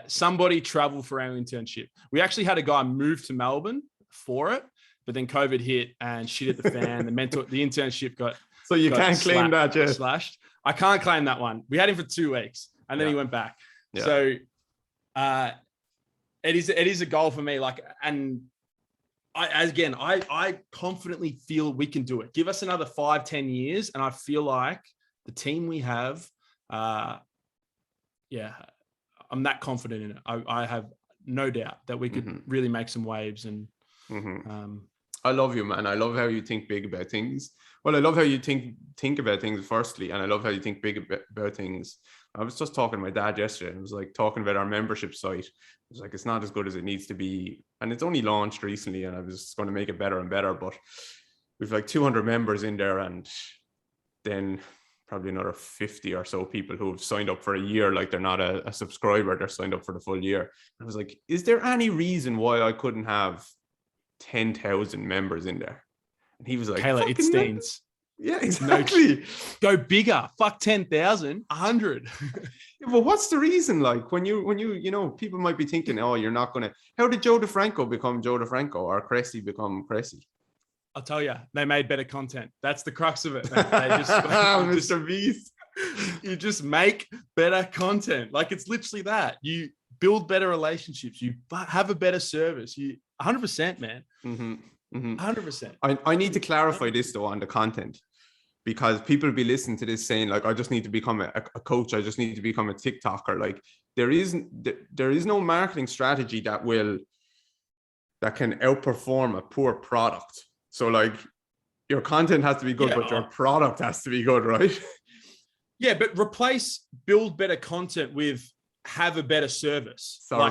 somebody travel for our internship. We actually had a guy move to Melbourne for it, but then COVID hit and shit hit the fan. The internship got so you can't claim that, yeah. Slashed. I can't claim that one. We had him for 2 weeks, and then he went back. Yeah. So it is a goal for me. Like, and I confidently feel we can do it. Give us another 5-10 years, and I feel like the team we have, I'm that confident in it. I have no doubt that we could really make some waves. And I love you, man. I love how you think big about things. Well, I love how you think about things firstly, and I love how you think big about things. I was just talking to my dad yesterday, and I was like talking about our membership site. I was like, it's not as good as it needs to be, and it's only launched recently, and I was going to make it better and better. But we've like 200 members in there, and then probably another 50 or so people who have signed up for a year. Like, they're not a subscriber, they're signed up for the full year. And I was like, is there any reason why I couldn't have 10,000 members in there? And he was like, Kayla, it stains. Yeah, exactly. No, go bigger. Fuck 10,000, 100. Yeah, but what's the reason? Like, when you people might be thinking, oh, you're not gonna. How did Joe DeFranco become Joe DeFranco, or Cressy become Cressy? I'll tell you, they made better content. That's the crux of it. They just Mr. Beast. You just make better content. Like, it's literally that. You build better relationships. You have a better service. You 100%, man. 100%. I need to clarify this though on the content, because people will be listening to this saying like, I just need to become a coach. I just need to become a TikToker. Like there is no marketing strategy that can outperform a poor product. So like your content has to be good, but your product has to be good, right? Yeah, but build better content with have a better service. That's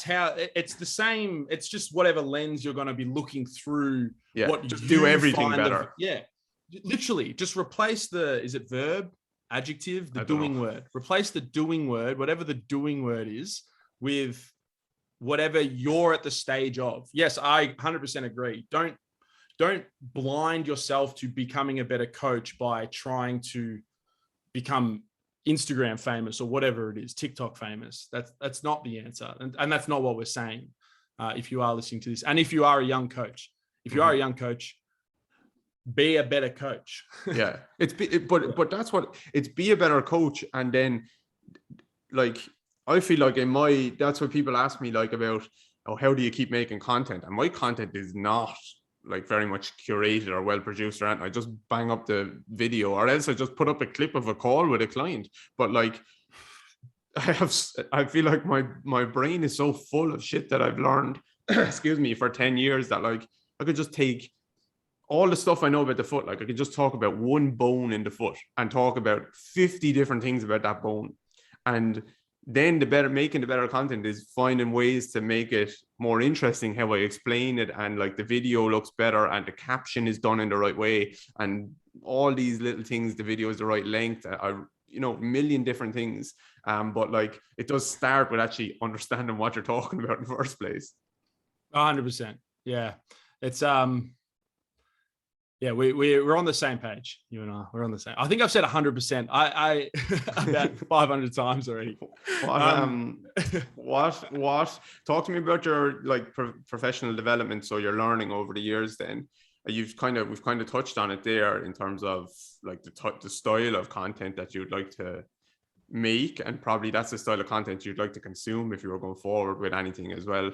how it's the same. It's just whatever lens you're going to be looking through. Yeah, what just do everything better. Literally just replace is it verb, adjective, the doing word. Replace the doing word, whatever the doing word is, with whatever you're at the stage of. Yes, I 100% agree. Don't blind yourself to becoming a better coach by trying to become Instagram famous or whatever it is, TikTok famous. That's not the answer. And that's not what we're saying. If you are listening to this, and if you are a young coach, be a better coach. Yeah, but that's what it's, be a better coach. And then like, I feel like that's what people ask me like about, how do you keep making content? And my content is not like very much curated or well produced or anything. I just bang up the video, or else I just put up a clip of a call with a client. But like, I feel like my brain is so full of shit that I've learned, excuse me, for 10 years, that like I could just take all the stuff I know about the foot. Like I could just talk about one bone in the foot and talk about 50 different things about that bone. And then making the better content is finding ways to make it more interesting, how I explain it, and like the video looks better and the caption is done in the right way, and all these little things, the video is the right length, a million different things. But like, it does start with actually understanding what you're talking about in the first place. 100%. Yeah. It's yeah, we're on the same page. You and I, we're on the same. I think I've said 100%. I about 500 times already. What? Talk to me about your like professional development. So you're learning over the years. Then we've kind of touched on it there in terms of like the style of content that you'd like to make, and probably that's the style of content you'd like to consume if you were going forward with anything as well.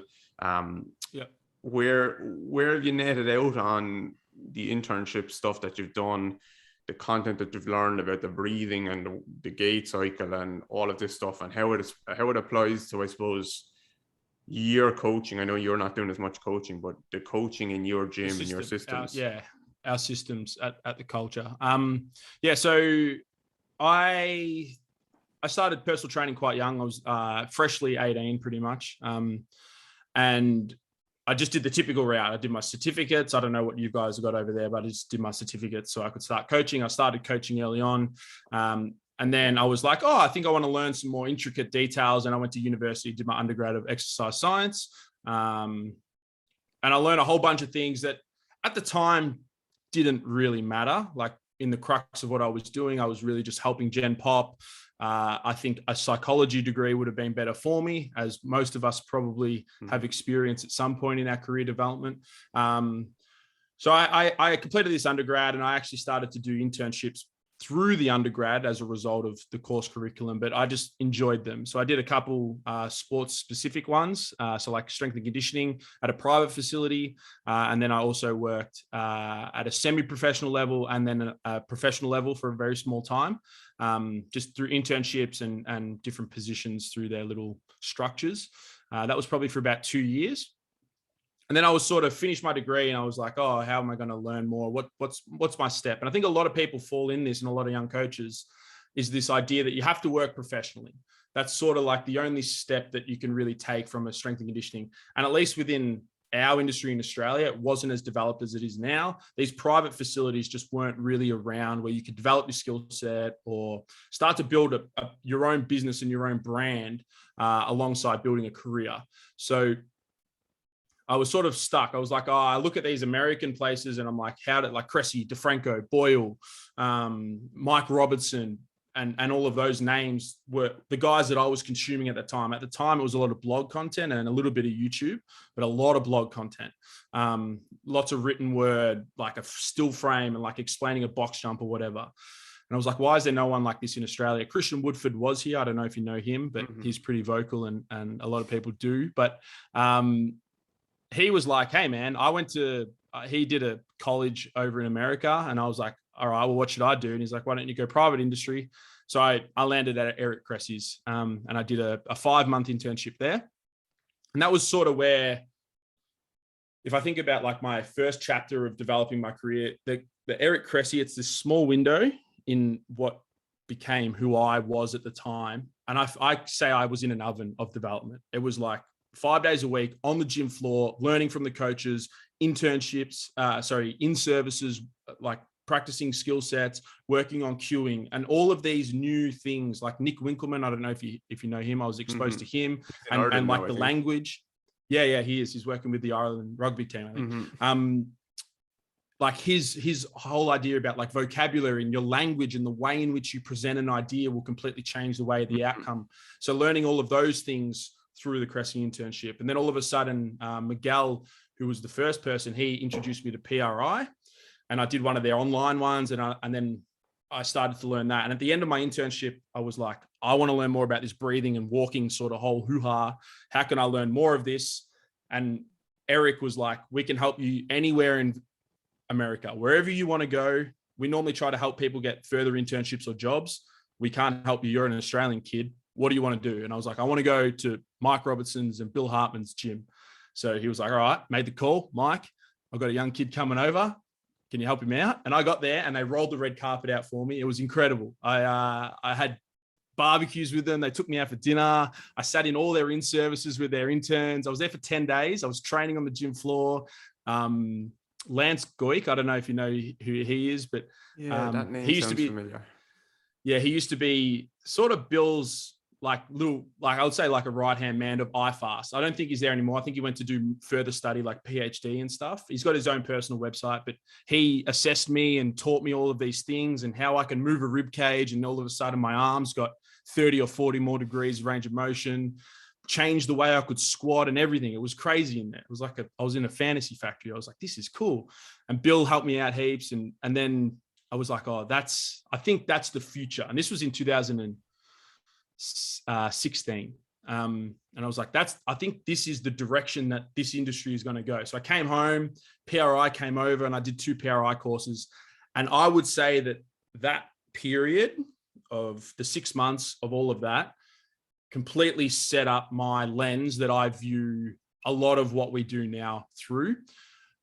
Yeah. Where have you netted out on the internship stuff that you've done, the content that you've learned about the breathing and the gait cycle and all of this stuff, and how it applies to, I suppose, your coaching? I know you're not doing as much coaching, but the coaching in your gym and your systems. Our systems at the culture. So I started personal training quite young. I was freshly 18 pretty much. And I just did the typical route. I did my certificates. I don't know what you guys have got over there, but I just did my certificates so I could start coaching. I started coaching early on. And then I was like, I think I want to learn some more intricate details. And I went to university, did my undergrad of exercise science. And I learned a whole bunch of things that at the time didn't really matter. Like in the crux of what I was doing, I was really just helping Gen Pop. I think a psychology degree would have been better for me, as most of us probably have experienced at some point in our career development. So I completed this undergrad, and I actually started to do internships through the undergrad as a result of the course curriculum, but I just enjoyed them. So I did a couple sports specific ones. So like strength and conditioning at a private facility. And then I also worked at a semi-professional level and then a professional level for a very small time, just through internships and different positions through their little structures. That was probably for about 2 years. And then I was sort of finished my degree and I was like, how am I going to learn more? What's my step? And I think a lot of people fall in this, and a lot of young coaches, is this idea that you have to work professionally. That's sort of like the only step that you can really take from a strength and conditioning. And at least within our industry in Australia, it wasn't as developed as it is now. These private facilities just weren't really around where you could develop your skill set or start to build your own business and your own brand alongside building a career. So I was sort of stuck. I was like, I look at these American places and I'm like, like Cressy, DeFranco, Boyle, Mike Robertson, and all of those names were the guys that I was consuming at the time. At the time, it was a lot of blog content and a little bit of YouTube, but a lot of blog content. Lots of written word, like a still frame and like explaining a box jump or whatever. And I was like, why is there no one like this in Australia? Christian Woodford was here. I don't know if you know him, but he's pretty vocal and a lot of people do. But he was like, hey man, I went to, he did a college over in America. And I was like, all right, well, what should I do? And he's like, why don't you go private industry? So I landed at Eric Cressy's, and I did a 5-month internship there. And that was sort of where, if I think about like my first chapter of developing my career, the Eric Cressy, it's this small window in what became who I was at the time. And I say I was in an oven of development. It was like 5 days a week on the gym floor, learning from the coaches, internships, in services, like practicing skill sets, working on queuing, and all of these new things. Like Nick Winkelman, I don't know if you know him. I was exposed to him, and like the language. Yeah, he is. He's working with the Ireland rugby team, I think. Like his whole idea about like vocabulary and your language and the way in which you present an idea will completely change the way the outcome. So learning all of those things through the Cressy internship. And then all of a sudden, Miguel, who was the first person, he introduced me to PRI, and I did one of their online ones. And then I started to learn that. And at the end of my internship, I was like, I want to learn more about this breathing and walking sort of whole hoo-ha. How can I learn more of this? And Eric was like, we can help you anywhere in America, wherever you want to go. We normally try to help people get further internships or jobs. We can't help you. You're an Australian kid. What do you want to do? And I was like, I want to go to Mike Robertson's and Bill Hartman's gym. So he was like, all right, made the call. Mike, I've got a young kid coming over. Can you help him out? And I got there and they rolled the red carpet out for me. It was incredible. I had barbecues with them. They took me out for dinner. I sat in all their in-services with their interns. I was there for 10 days. I was training on the gym floor. Lance Goik, I don't know if you know who he is, but that name he used to be familiar. Yeah, he used to be sort of Bill's I would say like a right-hand man of IFAST. I don't think he's there anymore. I think he went to do further study, like PhD and stuff. He's got his own personal website, but he assessed me and taught me all of these things and how I can move a rib cage. And all of a sudden my arms got 30 or 40 more degrees range of motion, changed the way I could squat and everything. It was crazy in there. It was like I was in a fantasy factory. I was like, this is cool. And Bill helped me out heaps. And then I was like, I think that's the future. And this was in 2016. And I was like, I think this is the direction that this industry is going to go. So I came home, PRI came over, and I did 2 PRI courses. And I would say that period of the 6 months of all of that completely set up my lens that I view a lot of what we do now through.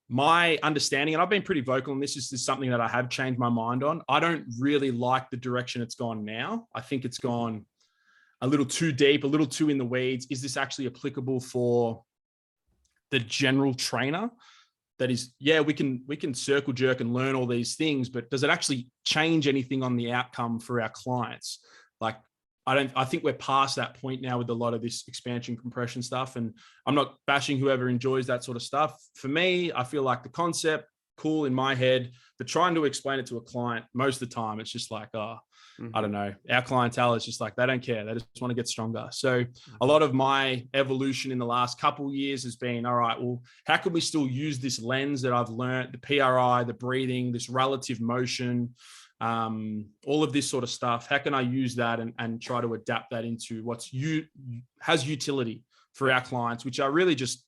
My understanding, and I've been pretty vocal, and this is something that I have changed my mind on. I don't really like the direction it's gone now. I think it's gone a little too deep, a little too in the weeds. Is this actually applicable for the general trainer? That is, we can circle jerk and learn all these things, but does it actually change anything on the outcome for our clients? Like, I think we're past that point now with a lot of this expansion compression stuff. And I'm not bashing whoever enjoys that sort of stuff. For me, I feel like the concept, cool in my head, but trying to explain it to a client, most of the time, it's just like, I don't know. Our clientele is just like, they don't care. They just want to get stronger. So a lot of my evolution in the last couple of years has been, all right, well, how can we still use this lens that I've learned, the PRI, the breathing, this relative motion, all of this sort of stuff? How can I use that and try to adapt that into has utility for our clients, which are really just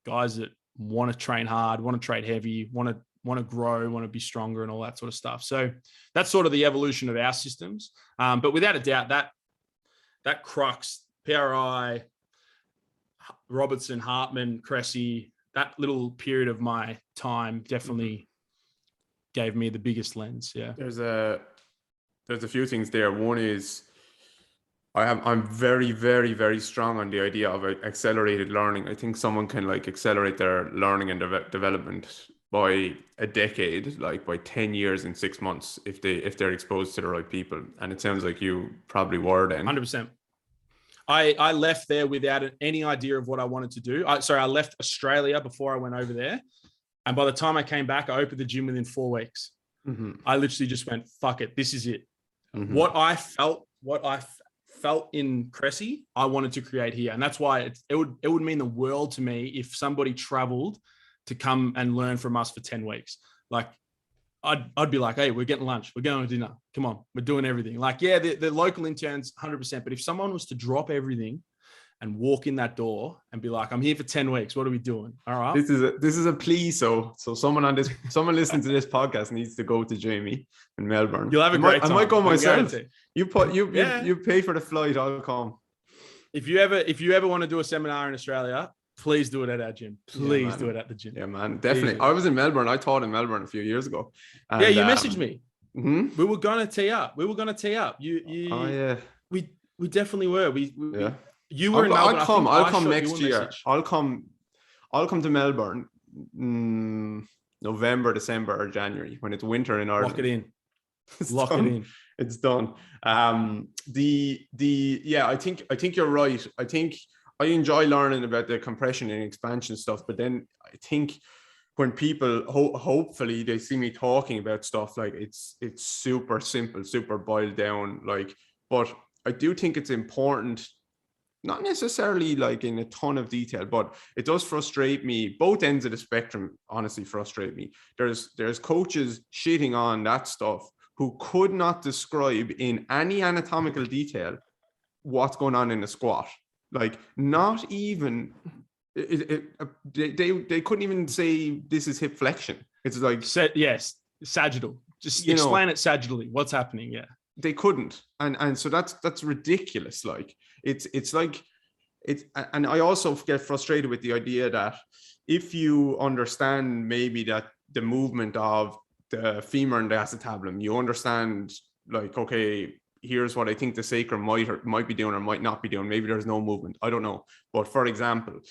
guys that want to train hard, want to train heavy, want to grow, want to be stronger and all that sort of stuff. So that's sort of the evolution of our systems. But without a doubt, that crux, PRI, Robertson, Hartman, Cressy, that little period of my time definitely gave me the biggest lens. Yeah. There's a few things there. One is I'm very, very, very strong on the idea of accelerated learning. I think someone can like accelerate their learning and development by a decade, like by 10 years in 6 months, if they're exposed to the right people. And it sounds like you probably were then. 100%. I left there without any idea of what I wanted to do. I left Australia before I went over there. And by the time I came back, I opened the gym within 4 weeks. I literally just went, fuck it. This is it. What I felt in Cressy, I wanted to create here. And that's why it would mean the world to me if somebody traveled to come and learn from us for 10 weeks. Like I'd be like, hey, we're getting lunch. We're going to dinner. Come on. We're doing everything. Like, yeah, the local interns, 100%. But if someone was to drop everything and walk in that door and be like, I'm here for 10 weeks. What are we doing? All right. This is a plea. So someone listening to this podcast needs to go to Jamie in Melbourne. You'll have a great time. I might go myself. You Yeah. pay for the flight. I'll come. If you ever want to do a seminar in Australia, please do it at our gym. Please do it at the gym. Yeah, man. Definitely. I was in Melbourne. I taught in Melbourne a few years ago. And, you messaged me. Mm-hmm. We were gonna tee up. Oh yeah. We definitely were. You were in Melbourne. I'll come next year. I'll come to Melbourne November, December, or January when it's winter in Ireland. Lock it in. Lock it in. It's done. I think you're right. I think I enjoy learning about the compression and expansion stuff, but then I think when people hopefully they see me talking about stuff like it's super simple, super boiled down, like, but I do think it's important, not necessarily like in a ton of detail, but it does frustrate me. Both ends of the spectrum honestly frustrate me. There's coaches shitting on that stuff who could not describe in any anatomical detail what's going on in a squat. Like, not even they couldn't even say this is hip flexion. It's like, yes, sagittal. Just explain it sagittally. What's happening? Yeah, they couldn't, and so that's ridiculous. Like, it's like it's, and I also get frustrated with the idea that if you understand maybe that the movement of the femur and the acetabulum, you understand, like, okay, here's what I think the sacrum might be doing or might not be doing. Maybe there's no movement. I don't know. But for example,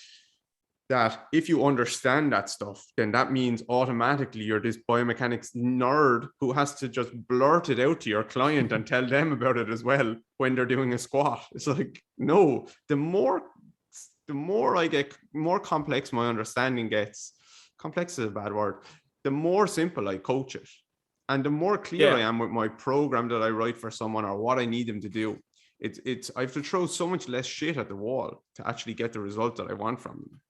that if you understand that stuff, then that means automatically you're this biomechanics nerd who has to just blurt it out to your client and tell them about it as well when they're doing a squat. It's like, no, the more I get, more complex my understanding gets. Complex is a bad word. The more simple I coach it. And the more clear I am with my program that I write for someone or what I need them to do, I have to throw so much less shit at the wall to actually get the result that I want from them.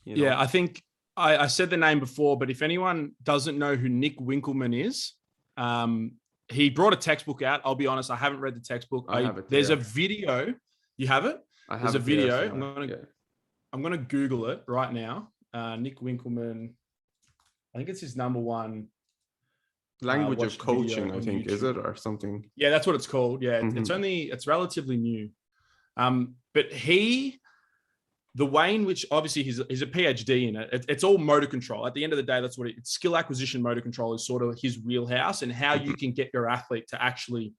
You know? Yeah, I think I said the name before, but if anyone doesn't know who Nick Winkelman is, he brought a textbook out. I'll be honest, I haven't read the textbook. There's a video. You have it? There's a video. I'm gonna Google it right now. Nick Winkelman. I think it's his number one. Language of coaching, I think, is it, or something? Yeah, that's what it's called. Yeah, it's relatively new. But the way in which, obviously he's a PhD in it. It's all motor control. At the end of the day, that's what it's skill acquisition. Motor control is sort of his wheelhouse, and how you can get your athlete to actually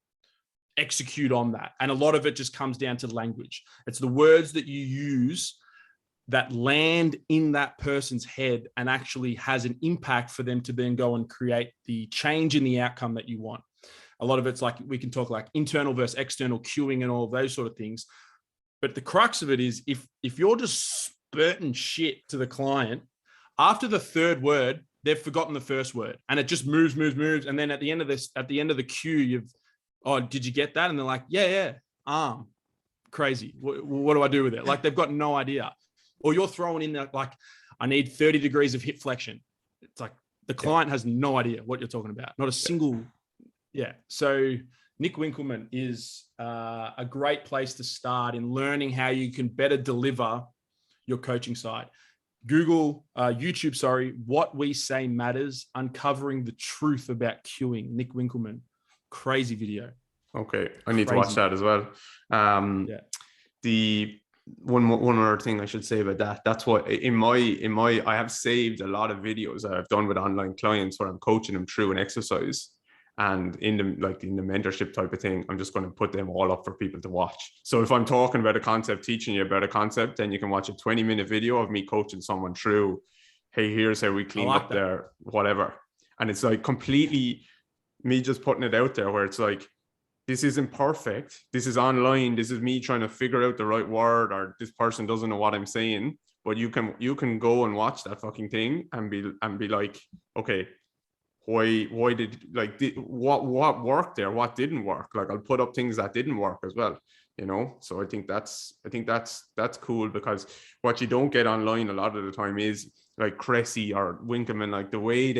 execute on that. And a lot of it just comes down to language. It's the words that you use that land in that person's head and actually has an impact for them to then go and create the change in the outcome that you want. A lot of it's like, we can talk like internal versus external cueing and all of those sort of things. But the crux of it is, if you're just spurting shit to the client, after the third word, they've forgotten the first word, and it just moves. And then at the end of the cue, did you get that? And they're like, yeah, arm, crazy. What do I do with it? Like, they've got no idea. Or you're throwing in that, like, I need 30 degrees of hip flexion. It's like the client has no idea what you're talking about. Not a single. Yeah. So Nick Winkelman is a great place to start in learning how you can better deliver your coaching side. YouTube, What We Say Matters, Uncovering the Truth About Cueing. Nick Winkelman. Crazy video. Okay. I need to watch that as well. The one other thing I should say about that, that's what in my I have saved a lot of videos that I've done with online clients where I'm coaching them through an exercise, and in the mentorship type of thing, I'm just going to put them all up for people to watch. So if I'm talking about a concept, teaching you about a concept, then you can watch a 20-minute video of me coaching someone through, hey, here's how we clean up there, whatever. And it's like completely me just putting it out there where it's like, this isn't perfect. This is online. This is me trying to figure out the right word, or this person doesn't know what I'm saying. But you can go and watch that fucking thing and be like, okay, why did, like, what worked there? What didn't work? Like, I'll put up things that didn't work as well, you know? So I think that's cool, because what you don't get online a lot of the time is like Cressy or Winkelman, like the way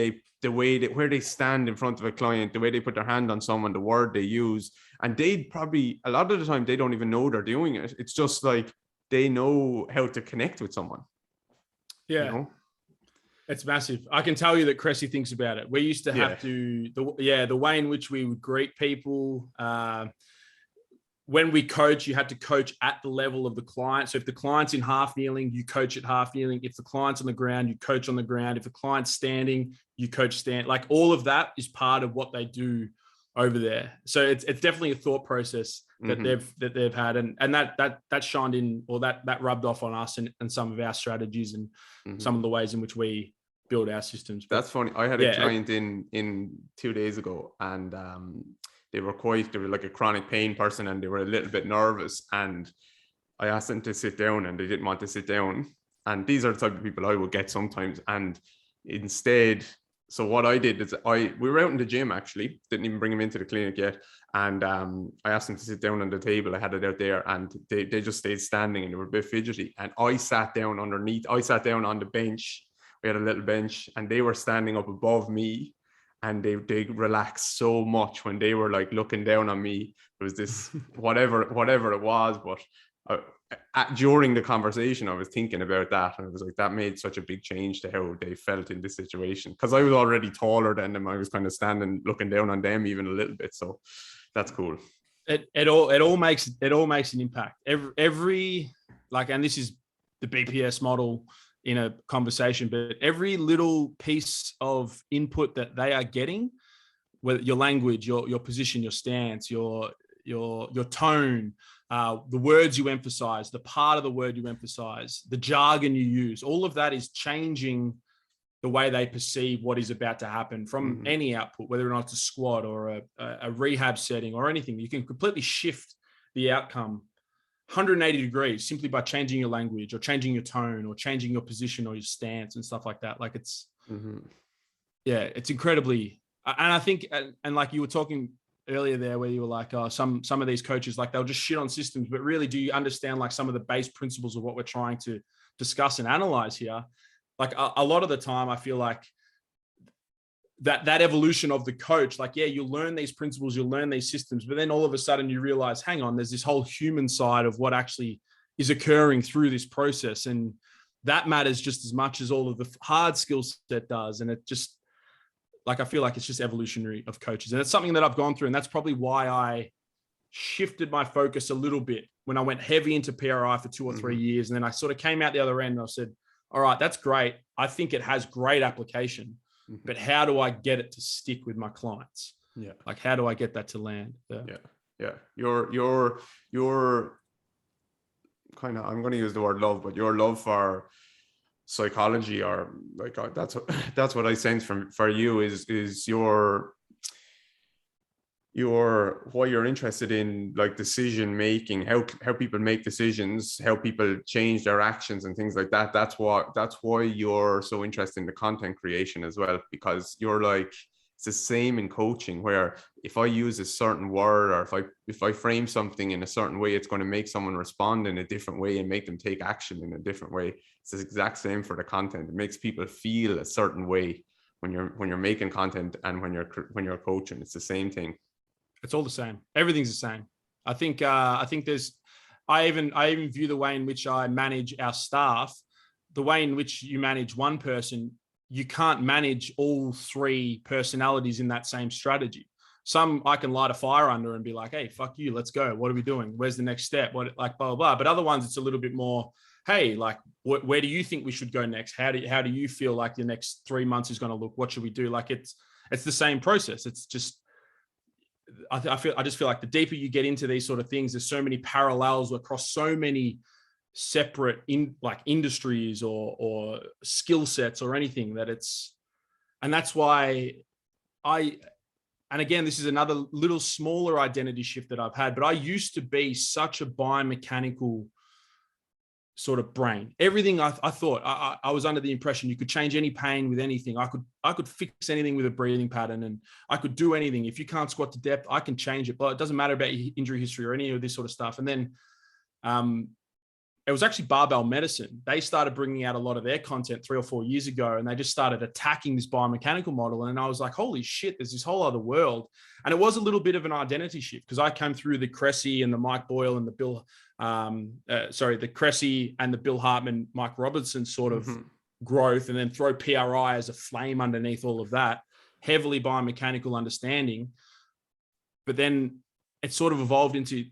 where they stand in front of a client, the way they put their hand on someone, the word they use, and they probably, a lot of the time, they don't even know they're doing it. It's just like they know how to connect with someone. Yeah. You know? It's massive. I can tell you that Cressy thinks about it. We used to have the way in which we would greet people. When we coach, you had to coach at the level of the client. So if the client's in half kneeling, you coach at half kneeling. If the client's on the ground, you coach on the ground. If the client's standing, you coach stand. Like all of that is part of what they do over there. So it's definitely a thought process that they've had, and that shined in, or that rubbed off on us and some of our strategies and some of the ways in which we build our systems. That's funny. I had a client in 2 days ago, and they were like a chronic pain person, and they were a little bit nervous, and I asked them to sit down, and they didn't want to sit down. And these are the type of people I would get sometimes. And instead, so what I did is we were out in the gym, actually, didn't even bring him into the clinic yet. And I asked them to sit down on the table. I had it out there, and they just stayed standing, and they were a bit fidgety. And I sat down on the bench. We had a little bench, and they were standing up above me, and they relaxed so much when they were like looking down on me. It was this whatever it was, but during the conversation, I was thinking about that, and it was like that made such a big change to how they felt in this situation, because I was already taller than them. I was kind of standing looking down on them even a little bit, so that's cool. It all makes an impact. Every like, and this is the BPS model in a conversation, but every little piece of input that they are getting, whether your language, your position, your stance, your tone, the words you emphasize, the part of the word you emphasize, the jargon you use, all of that is changing the way they perceive what is about to happen from any output, whether or not it's a squat or a rehab setting or anything. You can completely shift the outcome 180 degrees simply by changing your language or changing your tone or changing your position or your stance and stuff like that. Like it's, it's incredibly, and I think, and like you were talking earlier there where you were like, oh, some of these coaches, like they'll just shit on systems, but really, do you understand like some of the base principles of what we're trying to discuss and analyze here? Like a lot of the time, I feel like that evolution of the coach, like, yeah, you learn these principles, you learn these systems, but then all of a sudden you realize, hang on, there's this whole human side of what actually is occurring through this process. And that matters just as much as all of the hard skill set does. And it just, like, I feel like it's just evolutionary of coaches. And it's something that I've gone through. And that's probably why I shifted my focus a little bit when I went heavy into PRI for 2 or 3 years. And then I sort of came out the other end and I said, all right, that's great. I think it has great application, but how do I get it to stick with my clients? Yeah. Like, how do I get that to land? Yeah. Your kind of, I'm going to use the word love, but your love for psychology, or like, that's what I sense for you is your why you're interested in like decision making, how people make decisions, how people change their actions and things like that. That's why you're so interested in the content creation as well, because you're like, it's the same in coaching, where if I use a certain word, or if I frame something in a certain way, it's going to make someone respond in a different way and make them take action in a different way. It's the exact same for the content. It makes people feel a certain way when you're making content and when you're coaching. It's the same thing. It's all the same. Everything's the same. I think there's, I even view the way in which I manage our staff, the way in which you manage one person, you can't manage all 3 personalities in that same strategy. Some I can light a fire under and be like, hey, fuck you, let's go. What are we doing? Where's the next step? What, like, blah, blah, blah. But other ones, it's a little bit more, hey, like, where do you think we should go next? How do you feel like the next 3 months is going to look? What should we do? Like, it's the same process. It's just, I just feel like the deeper you get into these sort of things, there's so many parallels across so many separate industries or skill sets or anything, that it's, and that's why and again, this is another little smaller identity shift that I've had, but I used to be such a biomechanical sort of brain. Everything I thought, I was under the impression you could change any pain with anything. I could fix anything with a breathing pattern, and I could do anything. If you can't squat to depth, I can change it. But it doesn't matter about your injury history or any of this sort of stuff. And then it was actually Barbell Medicine. They started bringing out a lot of their content 3 or 4 years ago, and they just started attacking this biomechanical model. And I was like, holy shit, there's this whole other world. And it was a little bit of an identity shift because I came through the Cressy and the Mike Boyle and the the Cressy and the Bill Hartman, Mike Robertson sort of growth, and then throw PRI as a flame underneath all of that, heavily biomechanical understanding. But then it sort of evolved into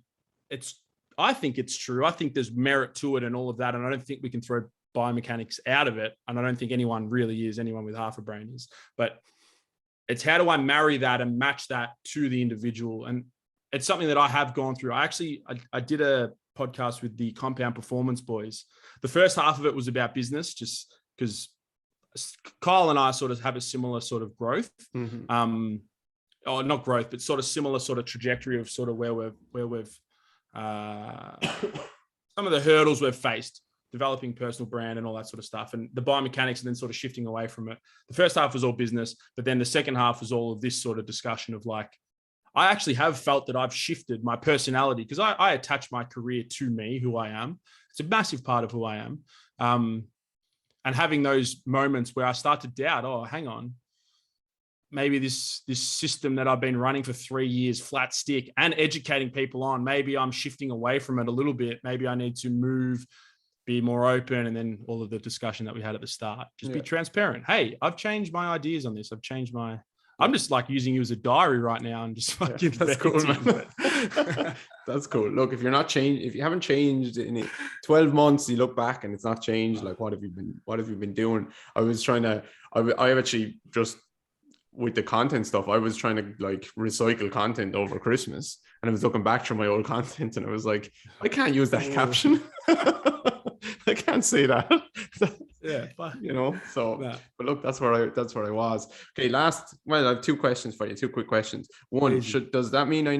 I think it's true. I think there's merit to it and all of that. And I don't think we can throw biomechanics out of it. And I don't think anyone with half a brain is. But it's how do I marry that and match that to the individual? And it's something that I have gone through. I did a podcast with the Compound Performance boys. The first half of it was about business, just because Kyle and I sort of have a similar sort of growth. Or not growth, but sort of similar sort of trajectory of sort of where we've some of the hurdles we've faced, developing personal brand and all that sort of stuff, and the biomechanics, and then sort of shifting away from it. The first half was all business, but then the second half was all of this sort of discussion of like, I actually have felt that I've shifted my personality because I attach my career to me, who I am. It's a massive part of who I am. And having those moments where I start to doubt, oh, hang on, maybe this system that I've been running for 3 years, flat stick, and educating people on, maybe I'm shifting away from it a little bit. Maybe I need to move, be more open. And then all of the discussion that we had at the start, just be transparent. Hey, I've changed my ideas on this. I'm just like using you as a diary right now and just fucking. That's cool, man. That's cool. Look, if you haven't changed in 12 months, you look back and it's not changed. Like, what have you been doing? I actually just, with the content stuff, I was trying to like recycle content over Christmas, and I was looking back through my old content, and I was like, I can't use that caption. I can't say that. So, but look, that's where I was. Okay, I have 2 questions for you, 2 quick questions. One, does that mean do I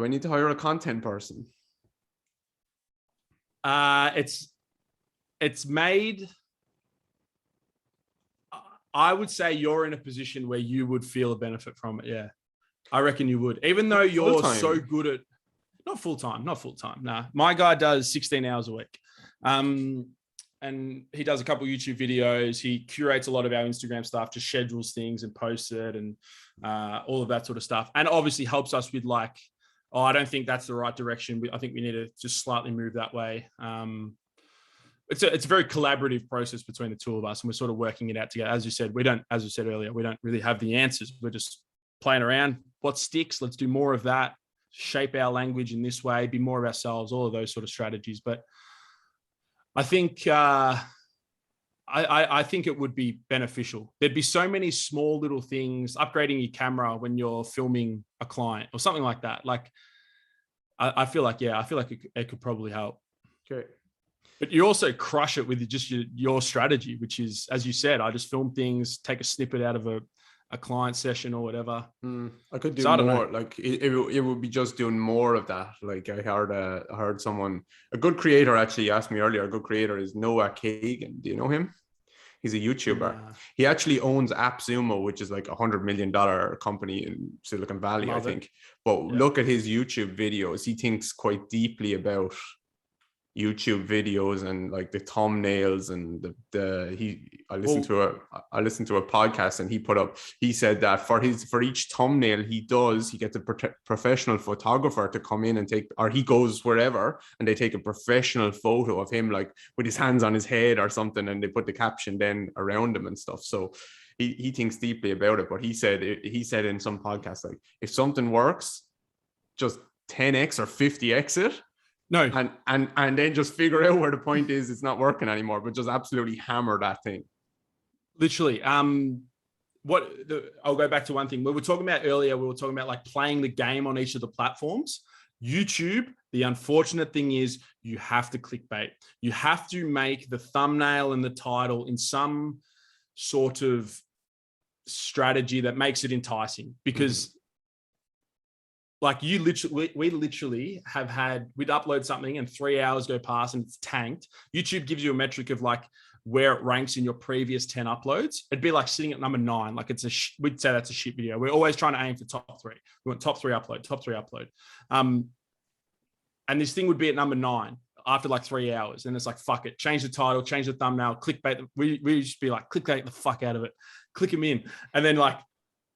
need to hire a content person? It's made, I would say you're in a position where you would feel a benefit from it. Yeah. I reckon you would, even though you're full-time. So good at, not full-time. Nah, my guy does 16 hours a week. And he does a couple of YouTube videos. He curates a lot of our Instagram stuff, just schedules things and posts it, and all of that sort of stuff. And obviously helps us with like, oh, I don't think that's the right direction. I think we need to just slightly move that way. It's a very collaborative process between the two of us, and we're sort of working it out together. As you said earlier, we don't really have the answers. We're just playing around. What sticks? Let's do more of that. Shape our language in this way. Be more of ourselves. All of those sort of strategies. But I think I think it would be beneficial. There'd be so many small little things. Upgrading your camera when you're filming a client or something like that. Like I feel like it could probably help. Okay. But you also crush it with just your strategy, which is, as you said, I just film things, take a snippet out of a client session or whatever. I could do more. Like it would be just doing more of that. Like I heard someone, a good creator actually asked me earlier. A good creator is Noah Kagan. Do you know him? He's a YouTuber. Yeah. He actually owns AppSumo, which is like $100 million company in Silicon Valley, I think. But look at his YouTube videos. He thinks quite deeply about YouTube videos and like the thumbnails and I listened to a podcast, and he said that for each thumbnail he gets a professional photographer to come in and he goes wherever and they take a professional photo of him, like with his hands on his head or something, and they put the caption then around him and stuff. So he thinks deeply about it. But he said in some podcast, like, if something works, just 10x or 50x it. No. And then just figure out where the point is it's not working anymore, but just absolutely hammer that thing. Literally. I'll go back to one thing. We were talking about like playing the game on each of the platforms. YouTube, the unfortunate thing is you have to clickbait. You have to make the thumbnail and the title in some sort of strategy that makes it enticing, because like we literally have we'd upload something and 3 hours go past and it's tanked. YouTube gives you a metric of like where it ranks in your previous 10 uploads. It'd be like sitting at number 9. Like we'd say that's a shit video. We're always trying to aim for top 3. We want top 3 upload. And this thing would be at number 9. after like 3 hours. And it's like, fuck it, change the title, change the thumbnail, clickbait. We just be like, clickbait the fuck out of it, click them in. And then like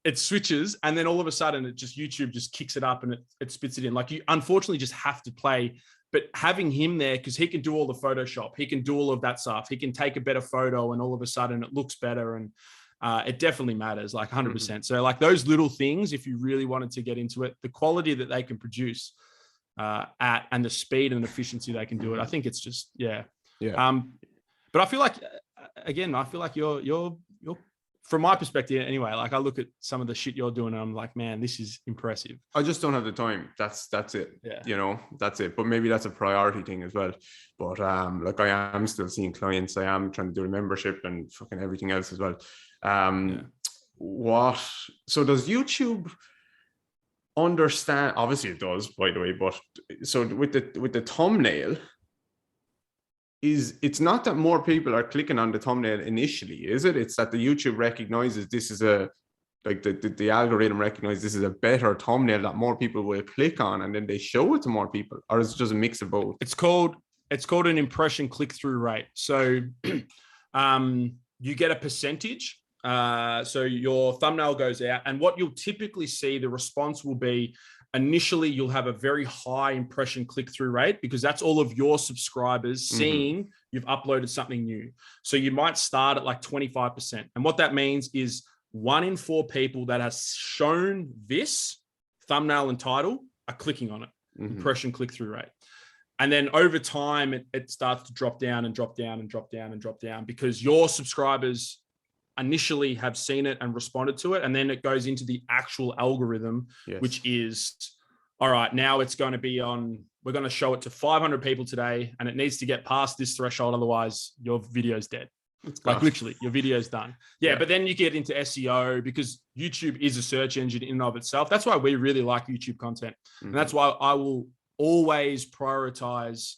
it switches. And then all of a sudden YouTube just kicks it up and it spits it in. Like you unfortunately just have to play, but having him there, because he can do all the Photoshop, he can do all of that stuff. He can take a better photo and all of a sudden it looks better. And it definitely matters, like 100%. So like those little things, if you really wanted to get into it, the quality that they can produce and the speed and efficiency they can do it, I think it's just, yeah. But I feel like, again, you're from my perspective anyway, like I look at some of the shit you're doing and I'm like, man, this is impressive. I just don't have the time. That's it. Yeah. You know, that's it. But maybe that's a priority thing as well. But like I am still seeing clients. I am trying to do a membership and fucking everything else as well. So does YouTube understand? Obviously it does, by the way, but so with the thumbnail, it's not that more people are clicking on the thumbnail initially, is it? It's that the YouTube recognizes this is the algorithm recognizes this is a better thumbnail that more people will click on, and then they show it to more people, or is it just a mix of both? It's called an impression click-through rate. So you get a percentage. So your thumbnail goes out, and what you'll typically see, the response will be initially you'll have a very high impression click-through rate because that's all of your subscribers seeing you've uploaded something new. So you might start at like 25%. And what that means is 1 in 4 people that has shown this thumbnail and title are clicking on it, impression click-through rate. And then over time, it starts to drop down and drop down and drop down and drop down because your subscribers initially have seen it and responded to it. And then it goes into the actual algorithm, which is, all right, now it's going to be we're going to show it to 500 people today and it needs to get past this threshold. Otherwise your video's dead. Like literally your video's done. Yeah. But then you get into SEO because YouTube is a search engine in and of itself. That's why we really like YouTube content. And that's why I will always prioritize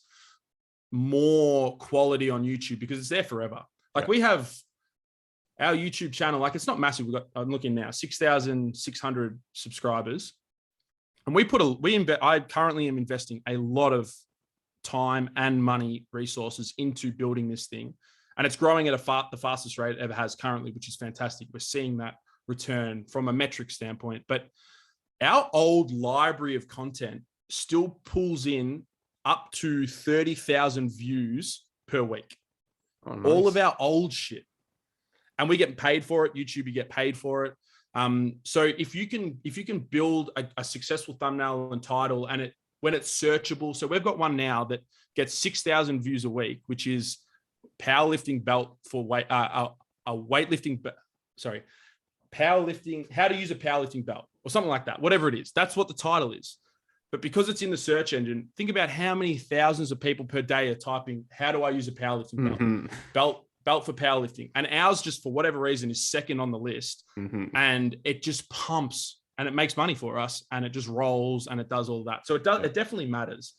more quality on YouTube because it's there forever. Like we have our YouTube channel, like it's not massive. I'm looking now, 6,600 subscribers. And I currently am investing a lot of time and money resources into building this thing. And it's growing at the fastest rate it ever has currently, which is fantastic. We're seeing that return from a metric standpoint. But our old library of content still pulls in up to 30,000 views per week. Oh, nice. All of our old shit. And we get paid for it. YouTube, you get paid for it. So if you can build a successful thumbnail and title, and when it's searchable, so we've got one now that gets 6,000 views a week, which is powerlifting belt for powerlifting. How to use a powerlifting belt or something like that. Whatever it is, that's what the title is. But because it's in the search engine, think about how many thousands of people per day are typing, "How do I use a powerlifting belt?" Belt for powerlifting, and ours just for whatever reason is second on the list, and it just pumps and it makes money for us, and it just rolls and it does all that. So it definitely matters.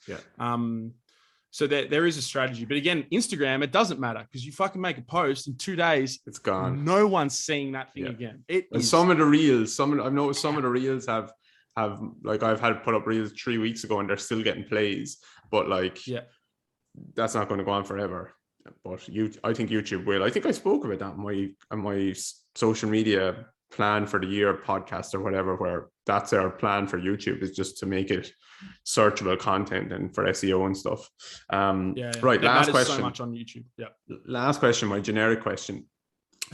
So there is a strategy, but again, Instagram, it doesn't matter because you fucking make a post in 2 days, it's gone. No one's seeing that thing again. Some of the reels, I've noticed some of the reels have like I've had put up reels 3 weeks ago and they're still getting plays, but like that's not going to go on forever. But I think YouTube will. I think I spoke about that on my social media plan for the year podcast or whatever, where that's our plan for YouTube, is just to make it searchable content and for SEO and stuff. Right. Last question. So much on YouTube. Last question, my generic question.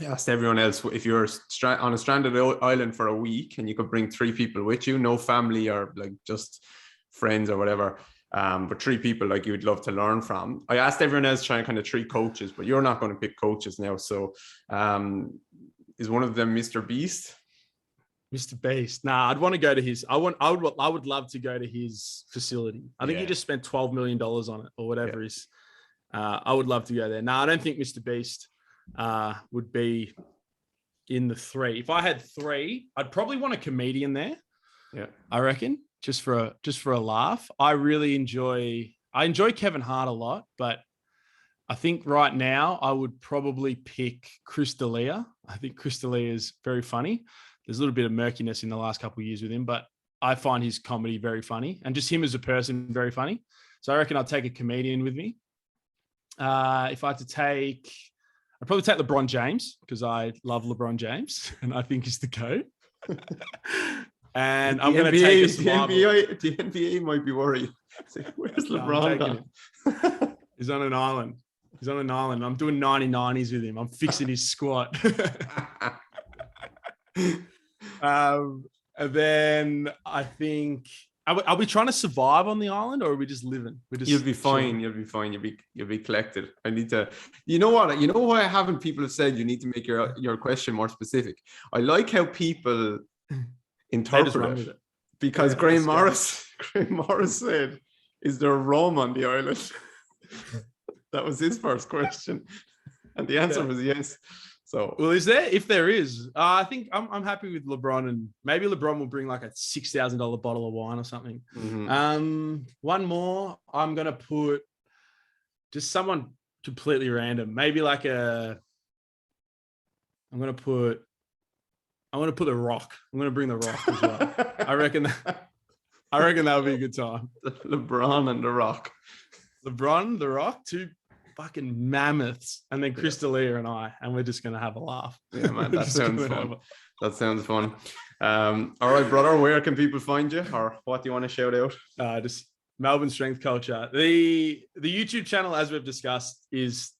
I asked everyone else, if you're on a stranded island for a week and you could bring 3 people with you, no family or like just friends or whatever, but 3 people like you would love to learn from. I asked everyone else trying kind of 3 coaches, but you're not going to pick coaches now. So is one of them Mr. Beast? Mr. Beast. Nah, I'd want to go to his. I would love to go to his facility. I think he just spent $12 million on it or whatever is. I would love to go there. Nah, I don't think Mr. Beast would be in the 3. If I had 3, I'd probably want a comedian there. Yeah, I reckon. Just for a laugh. I enjoy Kevin Hart a lot, but I think right now I would probably pick Chris D'Elia. I think Chris D'Elia is very funny. There's a little bit of murkiness in the last couple of years with him, but I find his comedy very funny and just him as a person very funny. So I reckon I'll take a comedian with me. If I had to take, I'd probably take LeBron James because I love LeBron James and I think he's the GOAT. And I'm going to take a survival. The NBA might be worried. Where's LeBron? He's on an island. I'm doing 90-90s with him. I'm fixing his squat. And then I think, are we trying to survive on the island or are we just living? You'll be fine. You'll be collected. I need to, you know what? You know why I haven't, people have said you need to make your question more specific. I like how people interpret it. Because Graham Morris said, is there rum on the island? That was his first question. And the answer was yes. So, well, is there? If there is, I think I'm happy with LeBron, and maybe LeBron will bring like a $6,000 bottle of wine or something. Mm-hmm. One more, I'm gonna put just someone completely random. Maybe like I'm gonna put The Rock. I'm gonna bring The Rock as well. I reckon that would be a good time. LeBron and The Rock. LeBron, The Rock, two fucking mammoths, and then Chris D'Elia and I, and we're just gonna have a laugh. Yeah, man, that sounds fun. That sounds fun. All right, brother, where can people find you, or what do you want to shout out? Just Melbourne Strength Culture. The YouTube channel, as we've discussed, is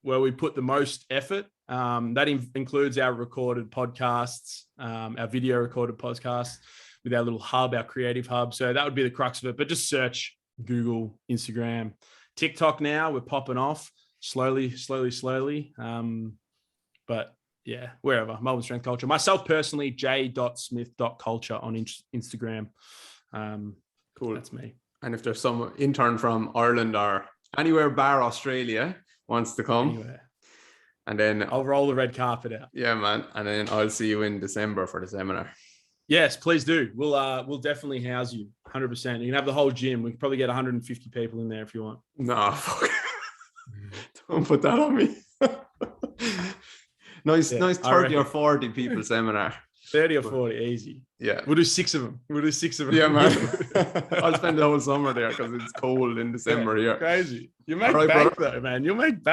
where we put the most effort. That includes our recorded podcasts, our video recorded podcasts with our little hub, our creative hub. So that would be the crux of it. But just search Google, Instagram, TikTok now. We're popping off slowly. But yeah, wherever. Melbourne Strength Culture. Myself personally, j.smith.culture on Instagram. Cool. That's me. And if there's some intern from Ireland or anywhere bar Australia wants to come, Anywhere. And then I'll roll the red carpet out. Yeah, man. And then I'll see you in December for the seminar. Yes, please do. We'll definitely house you 100%. You can have the whole gym. We can probably get 150 people in there if you want. No, fuck. Don't put that on me. Nice 30 or 40 people seminar. 30 or 40, easy. Yeah. We'll do 6 of them. Yeah, man. I'll spend the whole summer there because it's cold in December here. Crazy. You make bank though, man. You'll make bank.